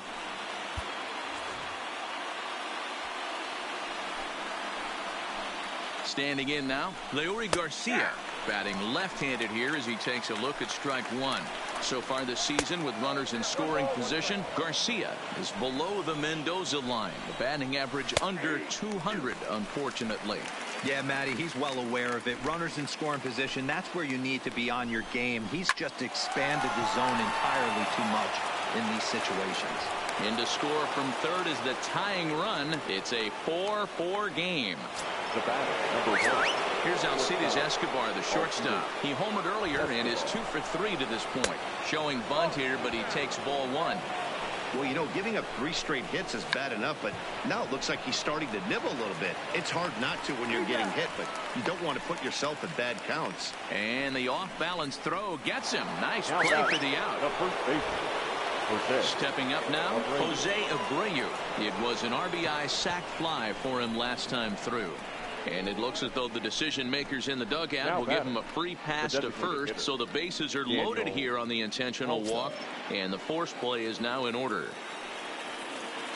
Standing in now, Leury Garcia, batting left-handed here as he takes a look at strike one. So far this season, with runners in scoring position, Garcia is below the Mendoza line. The batting average under 200, unfortunately. Yeah, Matty, he's well aware of it. Runners in scoring position, that's where you need to be on your game. He's just expanded the zone entirely too much in these situations. In to score from third is the tying run. It's a 4-4 game. The batter, number 1. Here's Alcides Escobar, the shortstop. He homered earlier and is 2 for 3 to this point. Showing bunt here, but he takes ball one. Well, you know, giving up 3 straight hits is bad enough, but now it looks like he's starting to nibble a little bit. It's hard not to when you're getting hit, but you don't want to put yourself in bad counts. And the off-balance throw gets him. Nice play for the out. The first baseman, Jose. Stepping up now, Jose Abreu. It was an RBI sac fly for him last time through. And it looks as though the decision makers in the dugout will give him a free pass to first, so the bases are loaded here on the intentional walk, and the force play is now in order.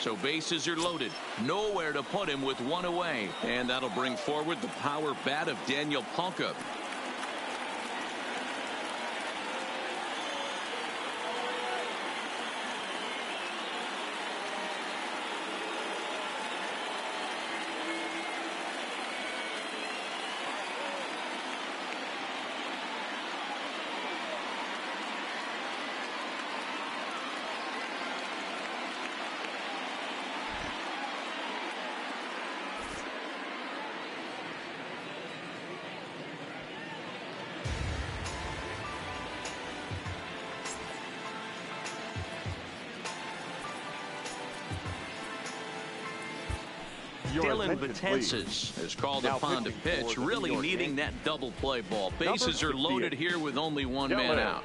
So bases are loaded, nowhere to put him with one away, and that'll bring forward the power bat of Daniel Palka. Dylan Betances is called upon to pitch, really needing that double play ball. Bases are loaded here with only one man out.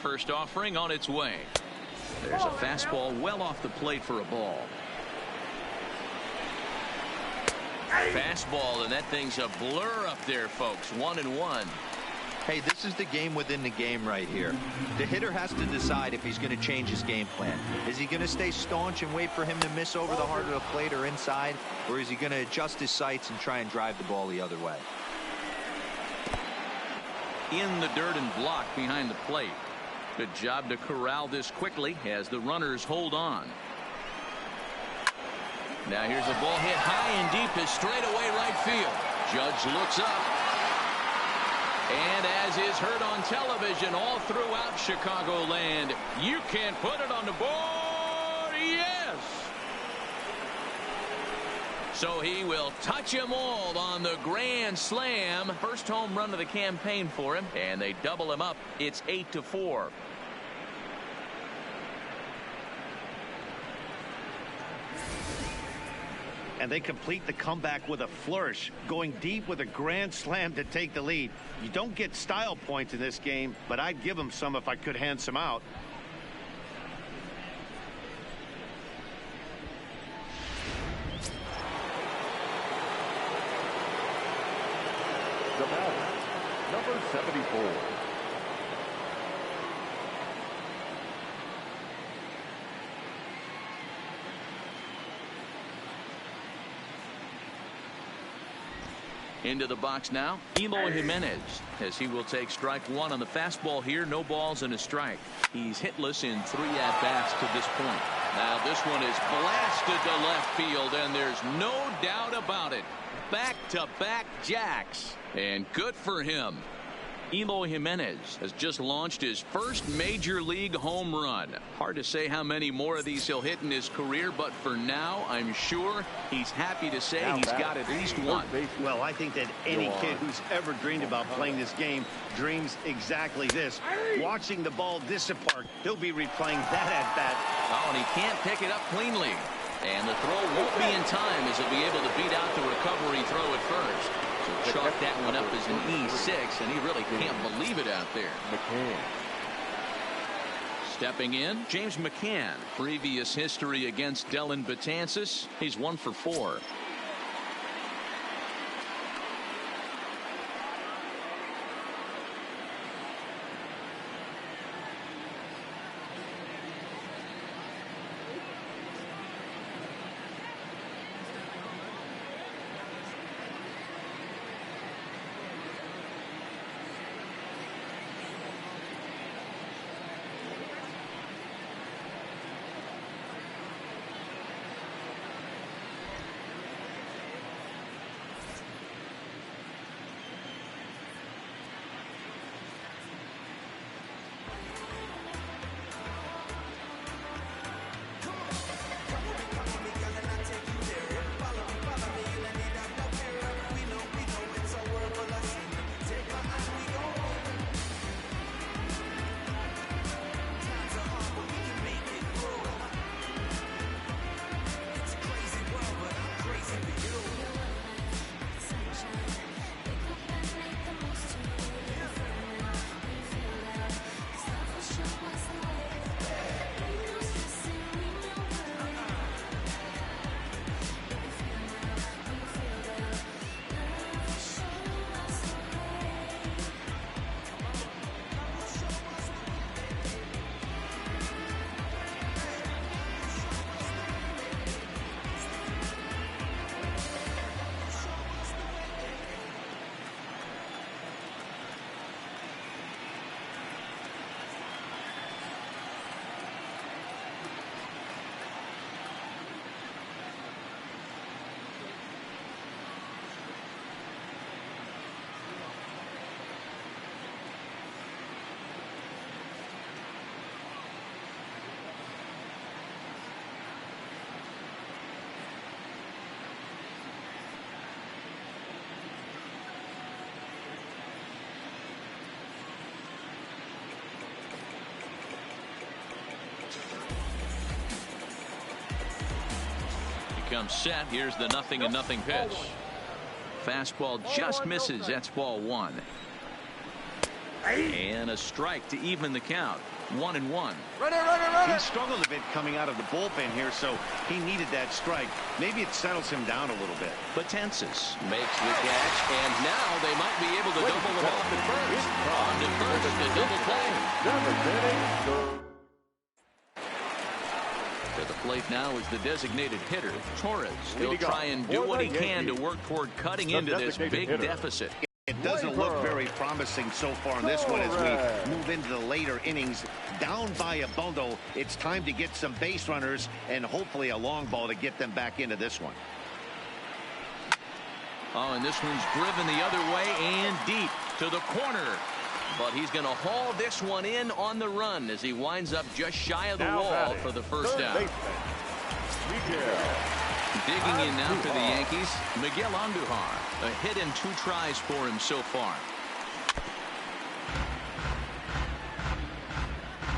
First offering on its way. There's a fastball well off the plate for a ball. Fastball, and that thing's a blur up there, folks. 1-1. Hey, this is the game within the game right here. The hitter has to decide if he's going to change his game plan. Is he going to stay staunch and wait for him to miss over the heart of the plate or inside, or is he going to adjust his sights and try and drive the ball the other way? In the dirt and blocked behind the plate. Good job to corral this quickly as the runners hold on. Now here's a ball hit high and deep to straightaway right field. Judge looks up. And as is heard on television all throughout Chicagoland, you can't put it on the board. Yes. So he will touch them all on the grand slam. First home run of the campaign for him, and they double him up. It's 8-4. And they complete the comeback with a flourish, going deep with a grand slam to take the lead. You don't get style points in this game, but I'd give them some if I could hand some out. The batter, number 74. Into the box now, Eloy Jimenez, as he will take strike one on the fastball here. No balls and a strike. He's hitless in 3 at-bats to this point. Now this one is blasted to left field, and there's no doubt about it. Back-to-back jacks, and good for him. Eloy Jimenez has just launched his first major league home run. Hard to say how many more of these he'll hit in his career, but for now, I'm sure he's happy to say he's got at least one. Well, I think that any kid who's ever dreamed about playing this game dreams exactly this. Watching the ball dissipate, he'll be replaying that at bat. Oh, and he can't pick it up cleanly. And the throw won't be in time, as he'll be able to beat out the recovery throw at first. So chalk that one up as an E6, and he really can't believe it out there. Stepping in, James McCann. Previous history against Dellin Betances. He's 1 for 4. Comes set. Here's the 0-0 pitch. Fastball just misses. That's ball 1. And a strike to even the count. 1-1. He struggled a bit coming out of the bullpen here, so he needed that strike. Maybe it settles him down a little bit. Betances makes the catch, and now they might be able to double him off at first. On to first, the double play. To the plate now is the designated hitter, Torres. He'll try and do what he can to work toward cutting into this big deficit. It doesn't look very promising so far in this one as we move into the later innings. Down by a bundle, it's time to get some base runners and hopefully a long ball to get them back into this one. Oh, and this one's driven the other way and deep to the corner. But he's going to haul this one in on the run as he winds up just shy of the wall for the first out. Digging in now for the Yankees, Miguel Andujar. A hit and 2 tries for him so far.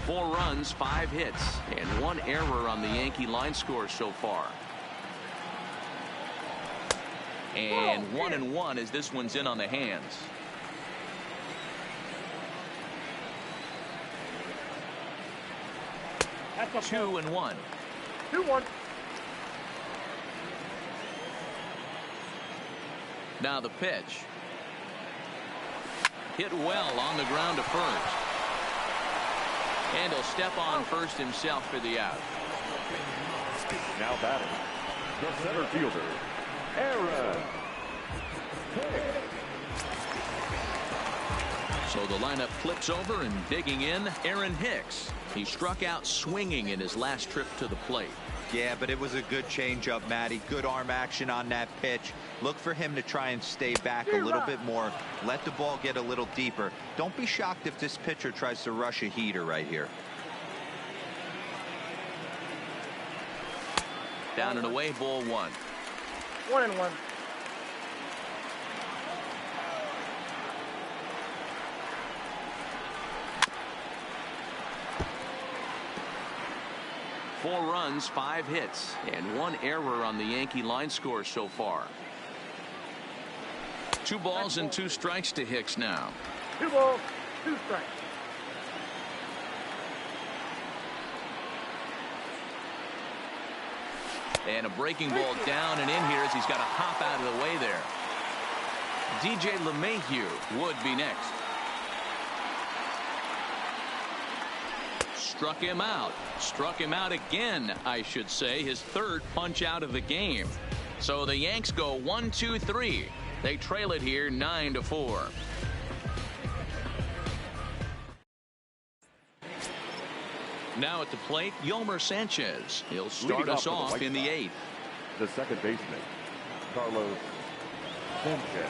4 runs, 5 hits, and 1 error on the Yankee line score so far. And 1-1 as this one's in on the hands. 2-1. 2-1. Now the pitch. Hit well on the ground to first. And he'll step on first himself for the out. Now batting, the center fielder, Aaron. So the lineup flips over, and digging in, Aaron Hicks. He struck out swinging in his last trip to the plate. Yeah, but it was a good changeup, Matty. Good arm action on that pitch. Look for him to try and stay back a little bit more. Let the ball get a little deeper. Don't be shocked if this pitcher tries to rush a heater right here. Down and away, ball one. 1-1. Four runs, 5 hits, and 1 error on the Yankee line score so far. 2 balls and 2 strikes to Hicks now. 2 balls, 2 strikes. And a breaking ball down and in here as he's got to hop out of the way there. DJ LeMahieu would be next. Struck him out. Struck him out again, I should say. His 3rd punch out of the game. So the Yanks go 1-2-3. They trail it here 9-4. Now at the plate, Yolmer Sanchez. He'll start us off in the 8th. The second baseman, Carlos Sanchez.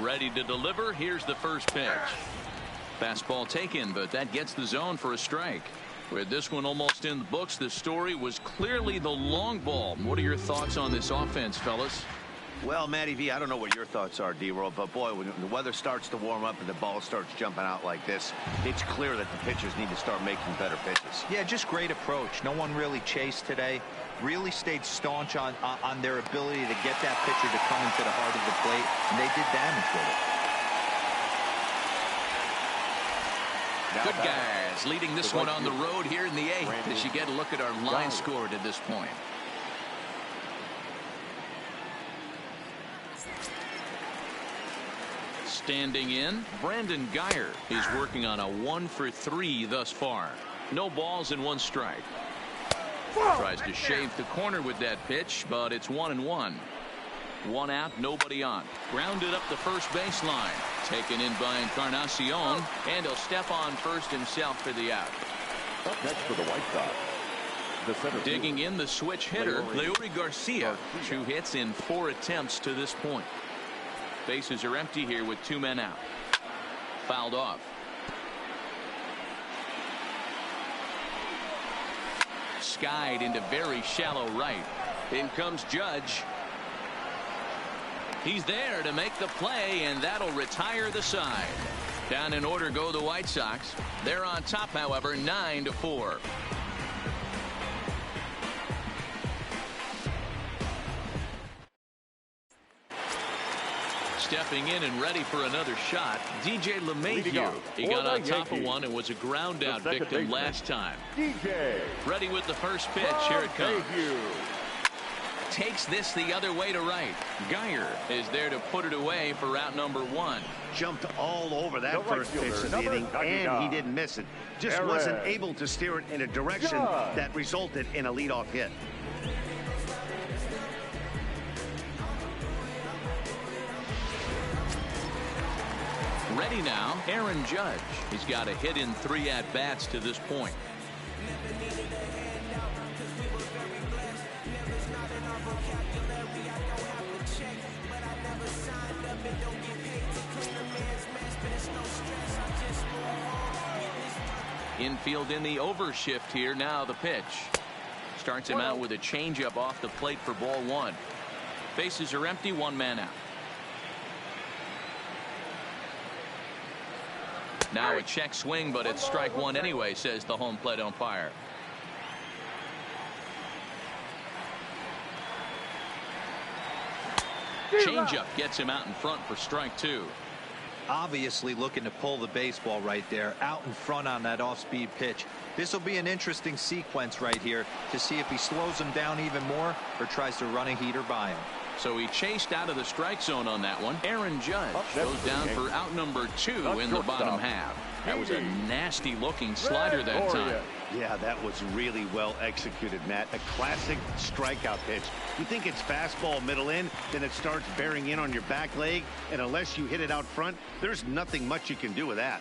Ready to deliver. Here's the first pitch. Fastball taken, but that gets the zone for a strike. With this one almost in the books, the story was clearly the long ball. What are your thoughts on this offense, fellas? Well, Matty V, I don't know what your thoughts are, D-Roll, but boy, when the weather starts to warm up and the ball starts jumping out like this, it's clear that the pitchers need to start making better pitches. Yeah, just great approach. No one really chased today. Really stayed staunch on their ability to get that pitcher to come into the heart of the plate, and they did damage with it. Good guys leading this one on the road here in the 8th as you get a look at our line score to this point. Standing in, Brandon Guyer is working on a 1-for-3 thus far. No balls and 1 strike. Tries to shave the corner with that pitch, but it's 1-1. 1 out, nobody on. Grounded up the first baseline. Taken in by Encarnacion, and he'll step on first himself for the out. Up next for the White Sox, the center digging in, the switch hitter, Leury Garcia. 2 hits in 4 attempts to this point. Bases are empty here with 2 men out. Fouled off. Skied into very shallow right. In comes Judge. He's there to make the play, and that'll retire the side. Down in order go the White Sox. They're on top, however, 9-4. Stepping in and ready for another shot, DJ LeMahieu. He got on top of one and was a ground out victim last time. DJ. Ready with the first pitch. Here it comes. Takes this the other way to right. Guyer is there to put it away for out number 1. Jumped all over that first pitch of the inning, and he didn't miss it. Just wasn't able to steer it in a direction that resulted in a leadoff hit. Ready now, Aaron Judge. He's got a hit in 3 at-bats to this point. Infield in the overshift here. Now the pitch. Starts him out with a changeup off the plate for ball 1. Bases are empty, 1 man out. Now a check swing, but it's strike 1 anyway, says the home plate umpire. Changeup gets him out in front for strike 2. Obviously looking to pull the baseball right there, out in front on that off-speed pitch. This will be an interesting sequence right here to see if he slows him down even more or tries to run a heater by him. So he chased out of the strike zone on that one. Aaron Judge goes down for out number 2 in the bottom half. That was a nasty looking slider that time. Yeah, that was really well executed, Matt. A classic strikeout pitch. You think it's fastball middle in, then it starts bearing in on your back leg, and unless you hit it out front, there's nothing much you can do with that.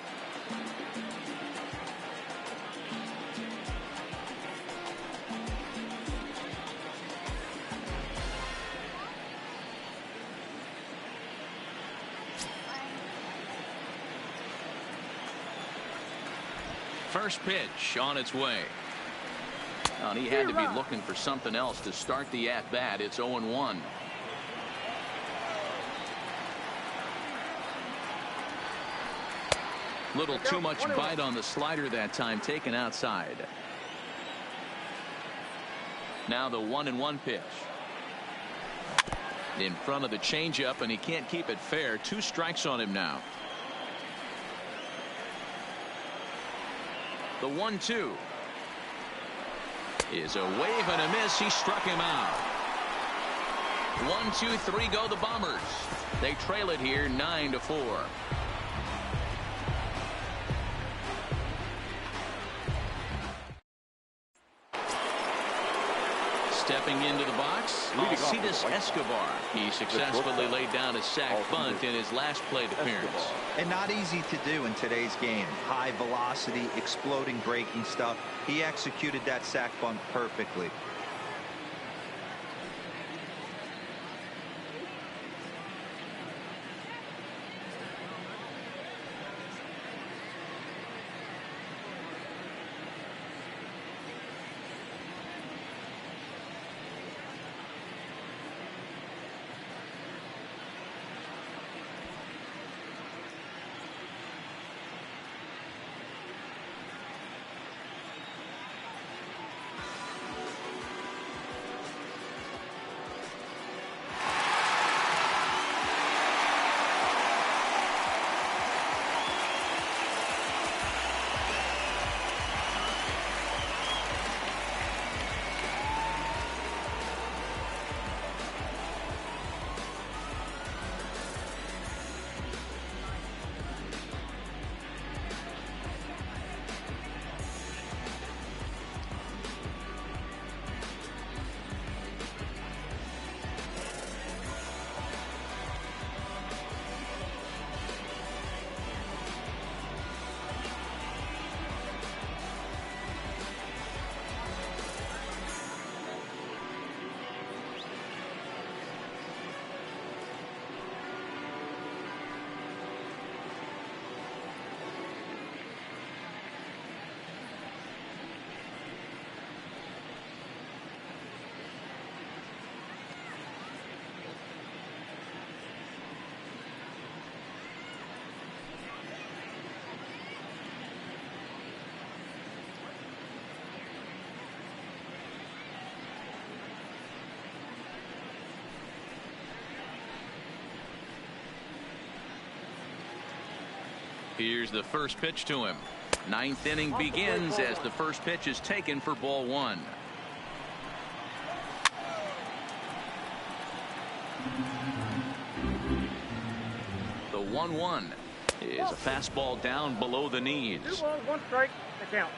First pitch on its way. And he had to be looking for something else to start the at-bat. It's 0-1. Little too much bite on the slider that time, taken outside. Now the 1-1 pitch. In front of the changeup, and he can't keep it fair. 2 strikes on him now. The 1-2 is a wave and a miss. He struck him out. 1, 2, 3 go the Bombers. They trail it here 9-4. Stepping into the box, Alcides Escobar. He successfully laid down a sac bunt in his last plate appearance. And not easy to do in today's game. High velocity, exploding breaking stuff. He executed that sac bunt perfectly. Here's the first pitch to him. 9th inning begins as the first pitch is taken for ball 1. The 1-1 is a fastball down below the knees. 2 balls, 1 strike, the count.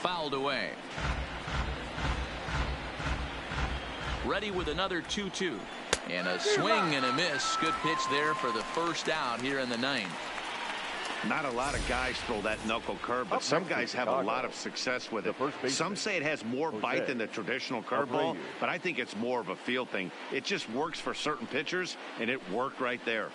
Fouled away. Ready with another 2-2. And a swing and a miss. Good pitch there for the first out here in the ninth. Not a lot of guys throw that knuckle curve, but some guys have a lot of success with it. Some say it has more bite than the traditional curveball, but I think it's more of a feel thing. It just works for certain pitchers, and it worked right there.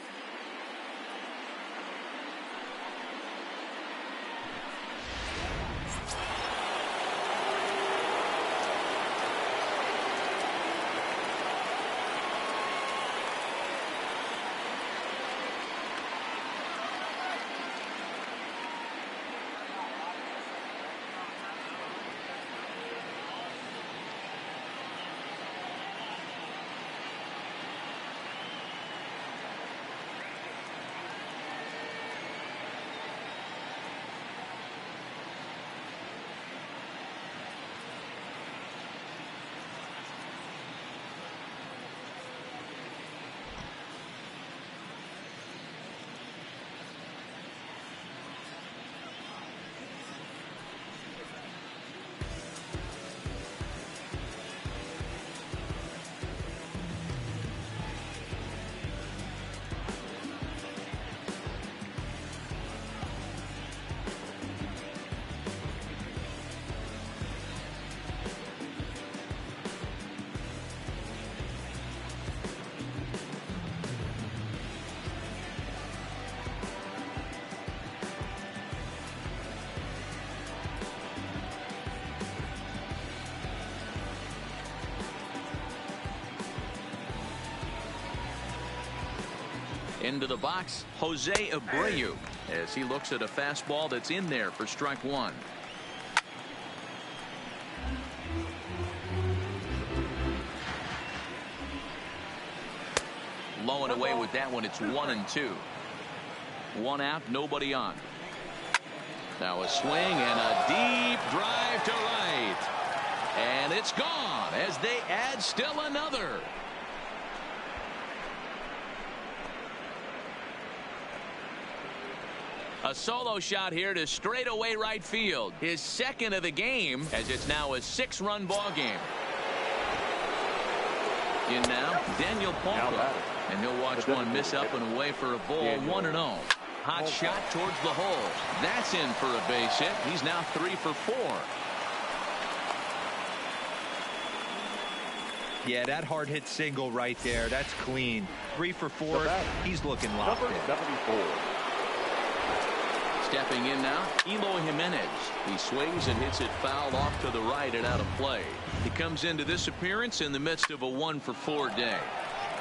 Into the box, Jose Abreu, as he looks at a fastball that's in there for strike one. Low and away with that one. It's 1-2. One out, nobody on. Now a swing and a deep drive to right. And it's gone as they add still another. A solo shot here to straightaway right field. His second of the game, as it's now a 6-run ball game. In now, Daniel Palma. And he'll watch one miss up and away for a ball, 1-0. Hot shot towards the hole. That's in for a base hit. He's now 3 for 4. Yeah, that hard hit single right there. That's clean. 3 for 4. He's looking locked in. 74. Stepping in now, Eloy Jimenez. He swings and hits it foul off to the right and out of play. He comes into this appearance in the midst of a 1 for 4 day.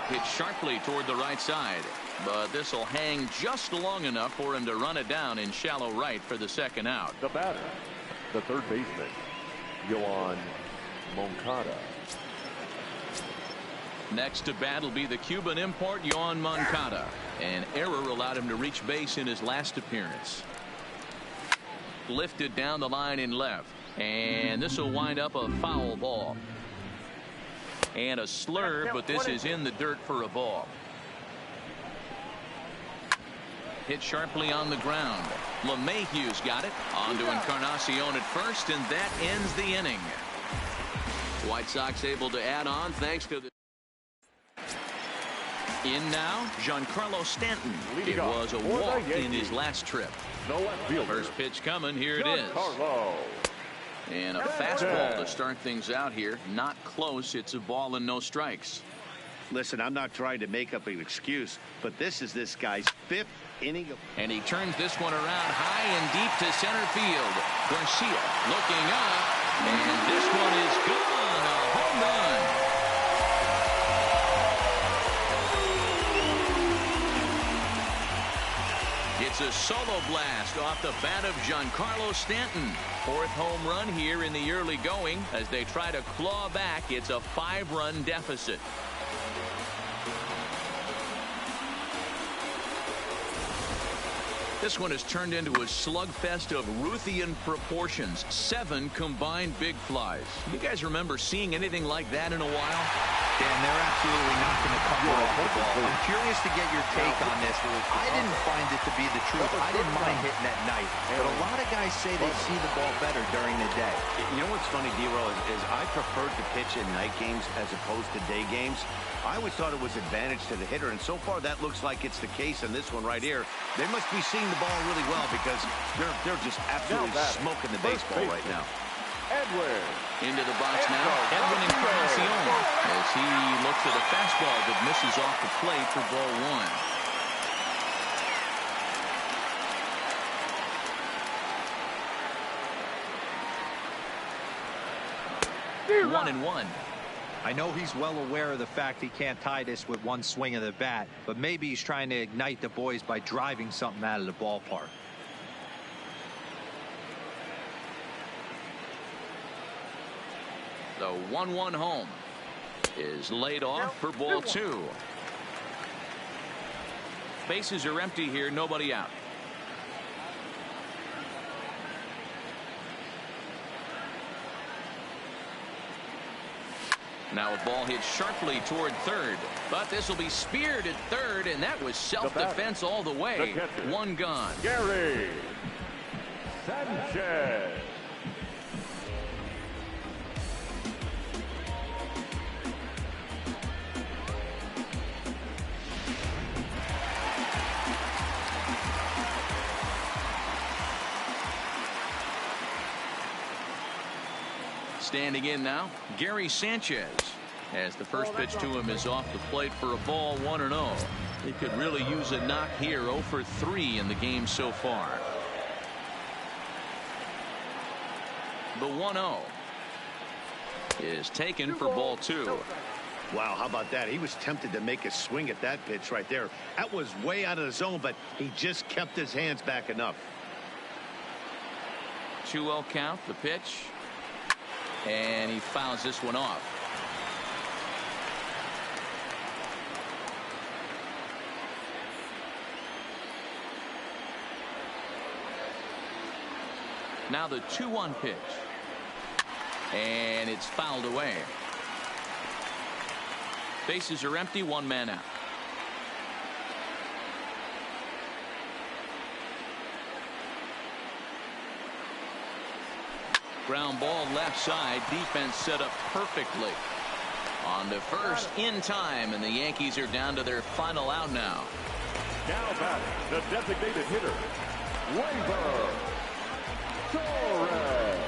Hit sharply toward the right side, but this will hang just long enough for him to run it down in shallow right for the second out. The batter, the third baseman, Yoan Moncada. Next to bat will be the Cuban import, Yoan Moncada. An error allowed him to reach base in his last appearance. Lifted down the line in left, and this will wind up a foul ball. And a slur, but this is in the dirt for a ball. Hit sharply on the ground. LeMahieu's got it. On to Encarnacion at first, and that ends the inning. White Sox able to add on thanks to the... In now, Giancarlo Stanton. It was a walk in his last trip. First pitch coming. Here it is. And a fastball to start things out here. Not close. It's a ball and no strikes. Listen, I'm not trying to make up an excuse, but this is this guy's 5th inning. And he turns this one around high and deep to center field. Garcia looking up, and this one is gone. A home run. It's a solo blast off the bat of Giancarlo Stanton. 4th home run here in the early going as they try to claw back. It's a 5-run deficit. This one has turned into a slugfest of Ruthian proportions. 7 combined big flies. You guys remember seeing anything like that in a while? Dan, they're absolutely not going to cover off the ball. I'm curious to get your take on this. I didn't find it to be the truth. I didn't mind hitting at night. But a lot of guys say they see the ball better during the day. You know what's funny, D-Roll, is I preferred to pitch in night games as opposed to day games. I always thought it was advantage to the hitter, and so far that looks like it's the case in this one right here. They must be seeing the ball really well because they're just absolutely smoking the baseball right now. Edwin. Into the box now, Edwin Encarnacion, as he looks at a fastball that misses off the plate for ball 1. 1-1. I know he's well aware of the fact he can't tie this with one swing of the bat, but maybe he's trying to ignite the boys by driving something out of the ballpark. The 1-1 home is laid off for ball 2. Bases are empty here, nobody out. Now a ball hit sharply toward third, but this will be speared at third, and that was self-defense all the way. One gone. Gary Sanchez. Standing in now, Gary Sanchez, as the first pitch to him is off the plate for a ball 1-0. He could really use a knock here. 0 for 3 in the game so far. The 1-0 is taken for ball 2. Wow, how about that? He was tempted to make a swing at that pitch right there. That was way out of the zone, but he just kept his hands back enough. 2-0 count, the pitch. And he fouls this one off. Now the 2-1 pitch. And it's fouled away. Bases are empty, 1 man out. Ground ball left side. Defense set up perfectly. On to first in time, and the Yankees are down to their final out now. Now batting, the designated hitter, Gleyber Torres.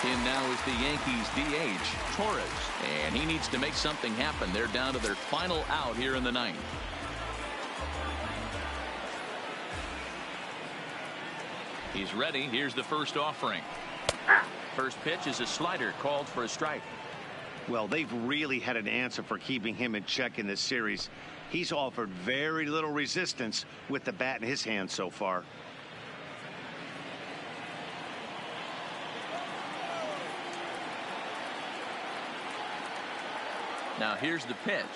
In now is the Yankees DH, Torres, and he needs to make something happen. They're down to their final out here in the ninth. He's ready. Here's the first offering. First pitch is a slider called for a strike. Well, they've really had an answer for keeping him in check in this series. He's offered very little resistance with the bat in his hand so far. Now here's the pitch.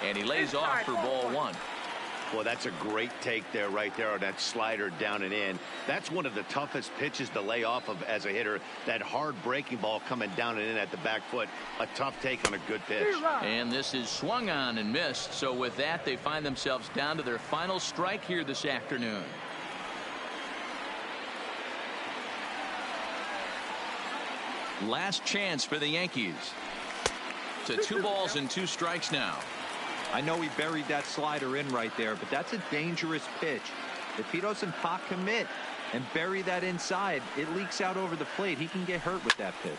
And he lays off for ball 1. Well, that's a great take there, right there, on that slider down and in. That's one of the toughest pitches to lay off of as a hitter. That hard breaking ball coming down and in at the back foot. A tough take on a good pitch. And this is swung on and missed. So with that, they find themselves down to their final strike here this afternoon. Last chance for the Yankees. To 2 balls and 2 strikes now. I know he buried that slider in right there, but that's a dangerous pitch. If he doesn't pot commit and bury that inside, it leaks out over the plate. He can get hurt with that pitch.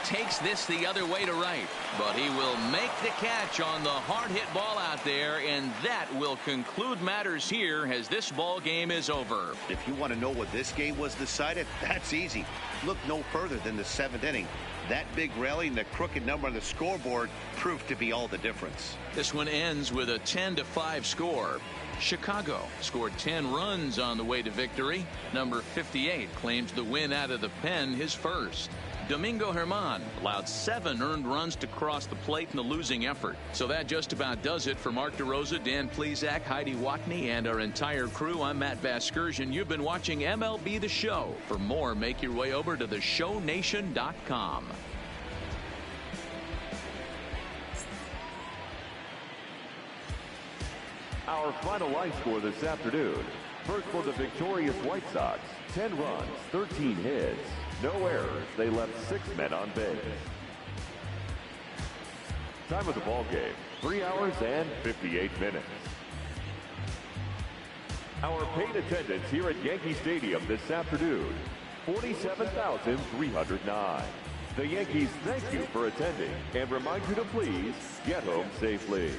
Takes this the other way to right, but he will make the catch on the hard hit ball out there, and that will conclude matters here as this ball game is over. If you want to know what this game was decided, that's easy. Look no further than the 7th inning. That big rally and the crooked number on the scoreboard proved to be all the difference. This one ends with a 10-5 score. Chicago scored 10 runs on the way to victory. Number 58 claims the win out of the pen, his first. Domingo Germán allowed 7 earned runs to cross the plate in the losing effort. So that just about does it for Mark DeRosa, Dan Plesac, Heidi Watney, and our entire crew. I'm Matt Vasgersian. You've been watching MLB The Show. For more, make your way over to theshownation.com. Our final line score this afternoon. First for the victorious White Sox, 10 runs, 13 hits, no errors. They left 6 men on base. Time of the ball game, 3 hours and 58 minutes. Our paid attendance here at Yankee Stadium this afternoon, 47,309. The Yankees thank you for attending and remind you to please get home safely.